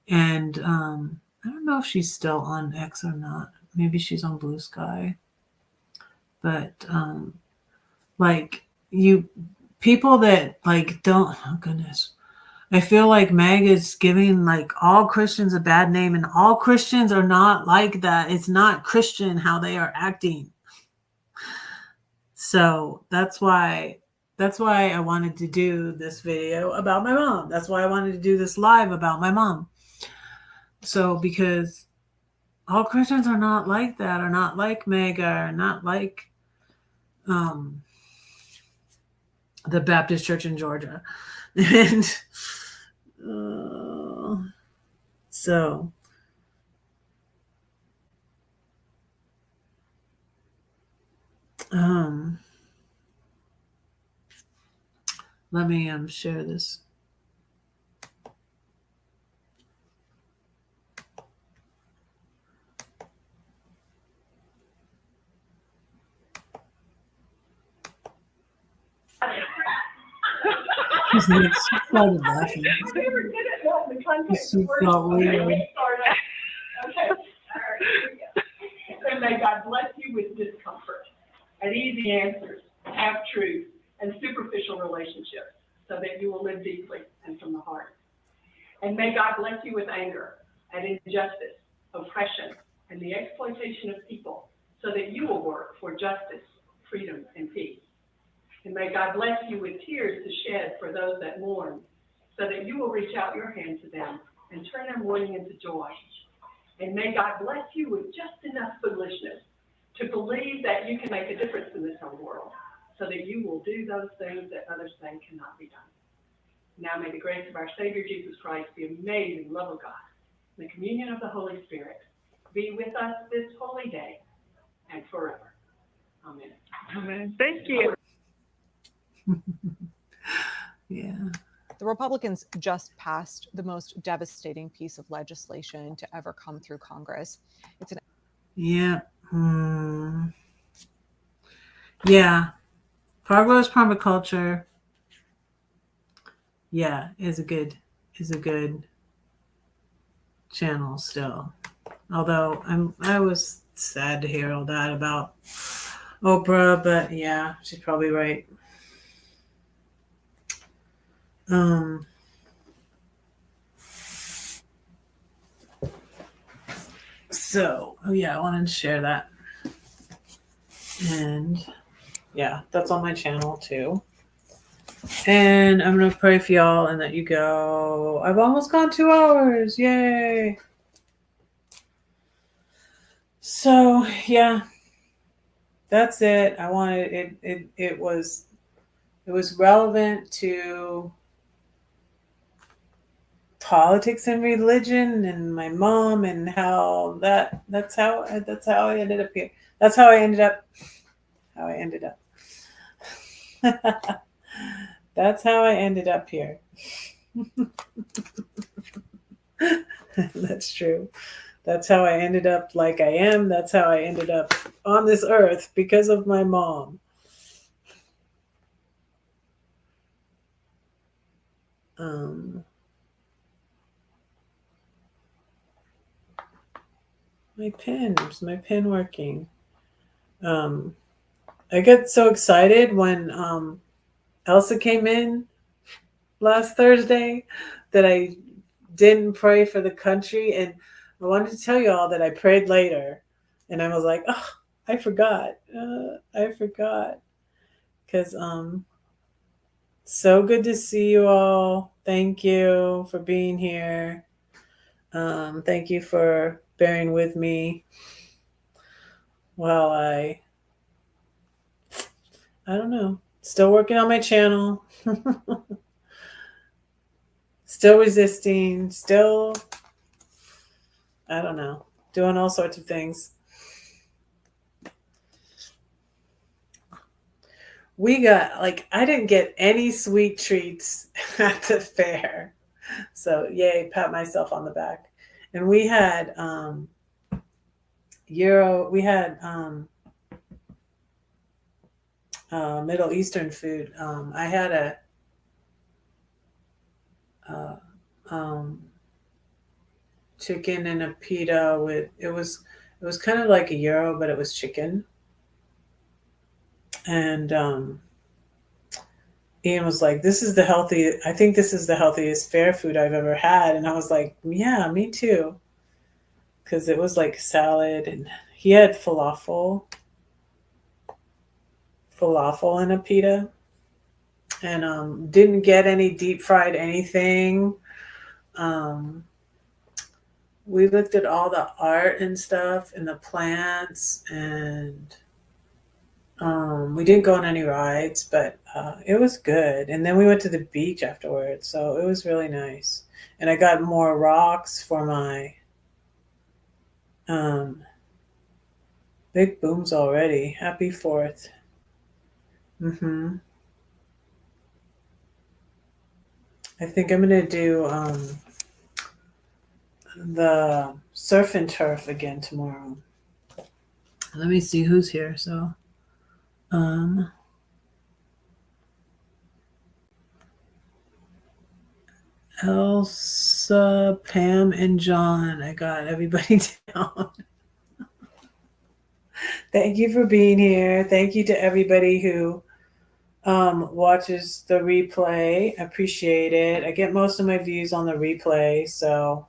And I don't know if she's still on X or not. Maybe she's on Blue Sky. But like you people that like don't, oh goodness. I feel like Meg is giving like all Christians a bad name, and all Christians are not like that. It's not Christian how they are acting. So that's why I wanted to do this video about my mom. That's why I wanted to do this live about my mom. So because all Christians are not like that, are not like Mega, are not like the Baptist Church in Georgia. And so let me share this. She started laughing. She felt weird. Okay. All right, here we go. And may God bless you with discomfort and easy answers, half truth, and superficial relationships, so that you will live deeply and from the heart. And may God bless you with anger and injustice, oppression, and the exploitation of people, so that you will work for justice, freedom, and peace. And may God bless you with tears to shed for those that mourn, so that you will reach out your hand to them and turn their mourning into joy. And may God bless you with just enough foolishness to believe that you can make a difference in this whole world, so that you will do those things that others say cannot be done. Now may the grace of our Savior Jesus Christ, the amazing love of God, and the communion of the Holy Spirit be with us this holy day and forever. Amen. Amen. Thank you. Yeah. The Republicans just passed the most devastating piece of legislation to ever come through Congress. It's an Yeah. Yeah. Fargo's permaculture. Yeah, is a good channel still. Although I was sad to hear all that about Oprah, but yeah, she's probably right. So, oh yeah, I wanted to share that. And yeah, that's on my channel too. And I'm going to pray for y'all and let you go. I've almost gone 2 hours. Yay. So, yeah. That's it. I wanted it was relevant to politics and religion and my mom and how that's how I ended up here. That's how I ended up. That's how I ended up here. That's true. That's how I ended up like I am. That's how I ended up on this earth, because of my mom. Is my pen working? I get so excited when Elsa came in last Thursday that I didn't pray for the country, and I wanted to tell you all that I prayed later, and I was like, oh, I forgot because so good to see you all. Thank you for being here. Thank you for bearing with me while I don't know, still working on my channel. Still resisting, still, I don't know, doing all sorts of things. We got, I didn't get any sweet treats at the fair. So, yay, pat myself on the back. And we had Euro. We had Middle Eastern food. I had a chicken and a pita with it was kind of like a gyro, but it was chicken. And Ian was like, "This is the healthy. I think this is the healthiest fair food I've ever had." And I was like, "Yeah, me too," because it was like salad, and he had falafel and a pita, and didn't get any deep fried anything. Um, we looked at all the art and stuff and the plants, and we didn't go on any rides, but it was good. And then we went to the beach afterwards, so it was really nice. And I got more rocks for my um, big booms already. Happy 4th. Mm-hmm. I think I'm gonna do the surf and turf again tomorrow. Let me see who's here. So, um, Elsa, Pam, and John. I got everybody down. Thank you for being here. Thank you to everybody who watches the replay. I appreciate it. I get most of my views on the replay, so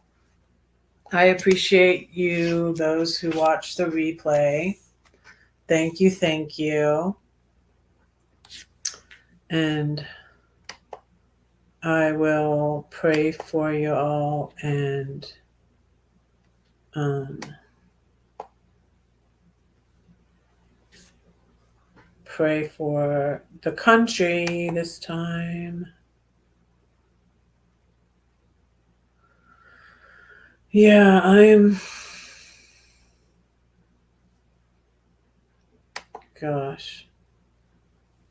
I appreciate you, those who watch the replay. Thank you, thank you. And I will pray for you all and pray for the country this time. Yeah, gosh,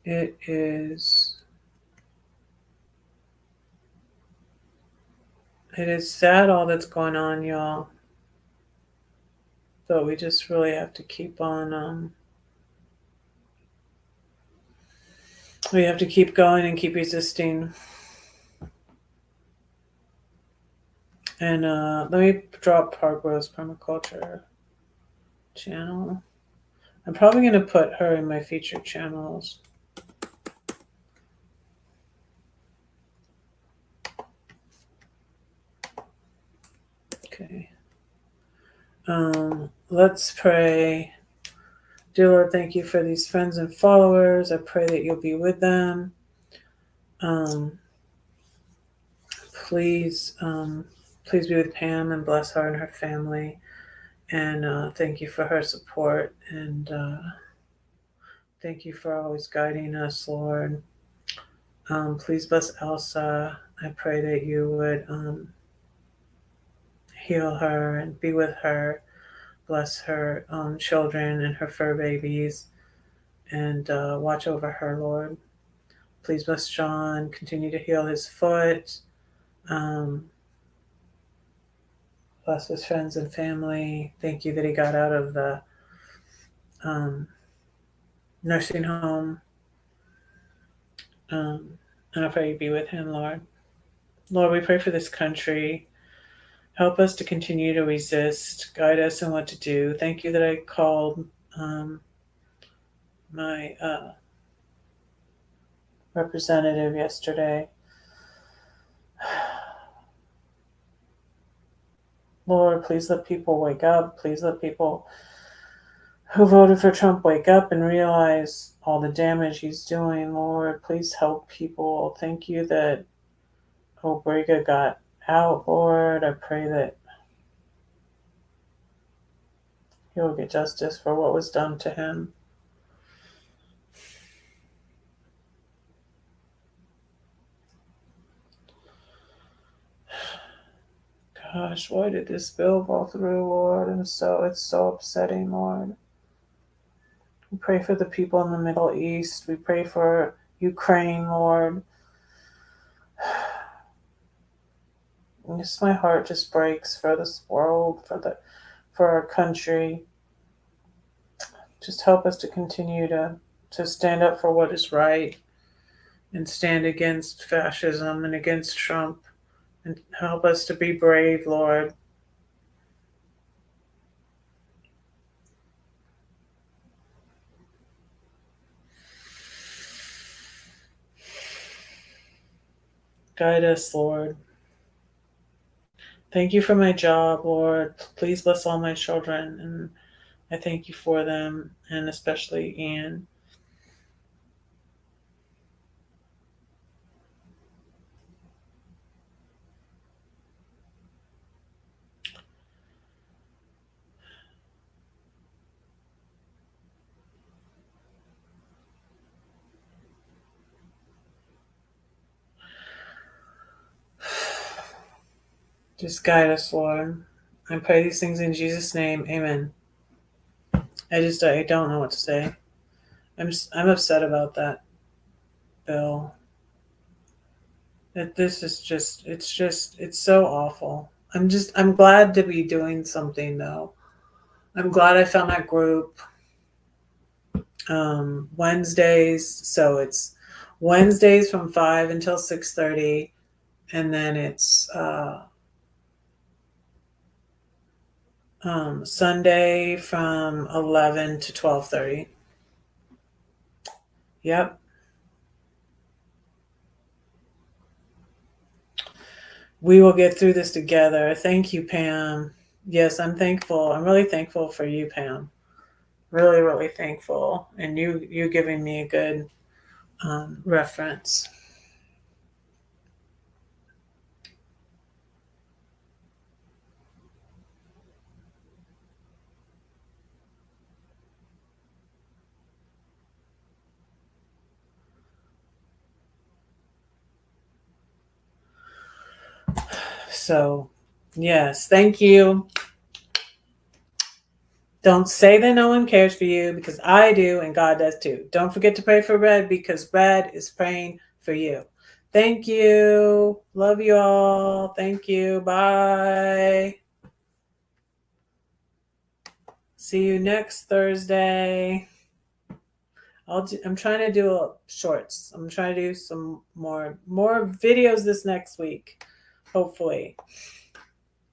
it is sad all that's going on, y'all. But we just really have to keep on, we have to keep going and keep resisting. And let me drop Park Rose Permaculture channel. I'm probably going to put her in my featured channels. Okay. Let's pray. Dear Lord, thank you for these friends and followers. I pray that you'll be with them. Please be with Pam and bless her and her family. And thank you for her support. And thank you for always guiding us, Lord. Please bless Elsa. I pray that you would heal her and be with her. Bless her children and her fur babies. And watch over her, Lord. Please bless John. Continue to heal his foot. Bless his friends and family. Thank you that he got out of the nursing home. And I pray you be with him, Lord. Lord, we pray for this country. Help us to continue to resist. Guide us in what to do. Thank you that I called my representative yesterday. Lord, please let people wake up. Please let people who voted for Trump wake up and realize all the damage he's doing. Lord, please help people. Thank you that Obrega got out, Lord. I pray that he'll get justice for what was done to him. Gosh, why did this bill go through, Lord? And so it's so upsetting, Lord. We pray for the people in the Middle East. We pray for Ukraine, Lord. And just my heart just breaks for this world, for our country. Just help us to continue to stand up for what is right and stand against fascism and against Trump, and help us to be brave, Lord. Guide us, Lord. Thank you for my job, Lord. Please bless all my children, and I thank you for them, and especially Ian. Just guide us, Lord. I pray these things in Jesus' name. Amen. I don't know what to say. I'm upset about that bill. That this is just it's so awful. I'm glad to be doing something though. I'm glad I found that group. Wednesdays, so it's Wednesdays from 5 until 6:30, and then it's Sunday from 11 to 12:30. Yep. We will get through this together. Thank you, Pam. Yes, I'm thankful. I'm really thankful for you, Pam. Really, really thankful. And you giving me a good reference. So, yes, thank you. Don't say that no one cares for you, because I do and God does too. Don't forget to pray for Red, because Red is praying for you. Thank you. Love you all. Thank you. Bye. See you next Thursday. I'm trying to do shorts. I'm trying to do some more videos this next week, hopefully.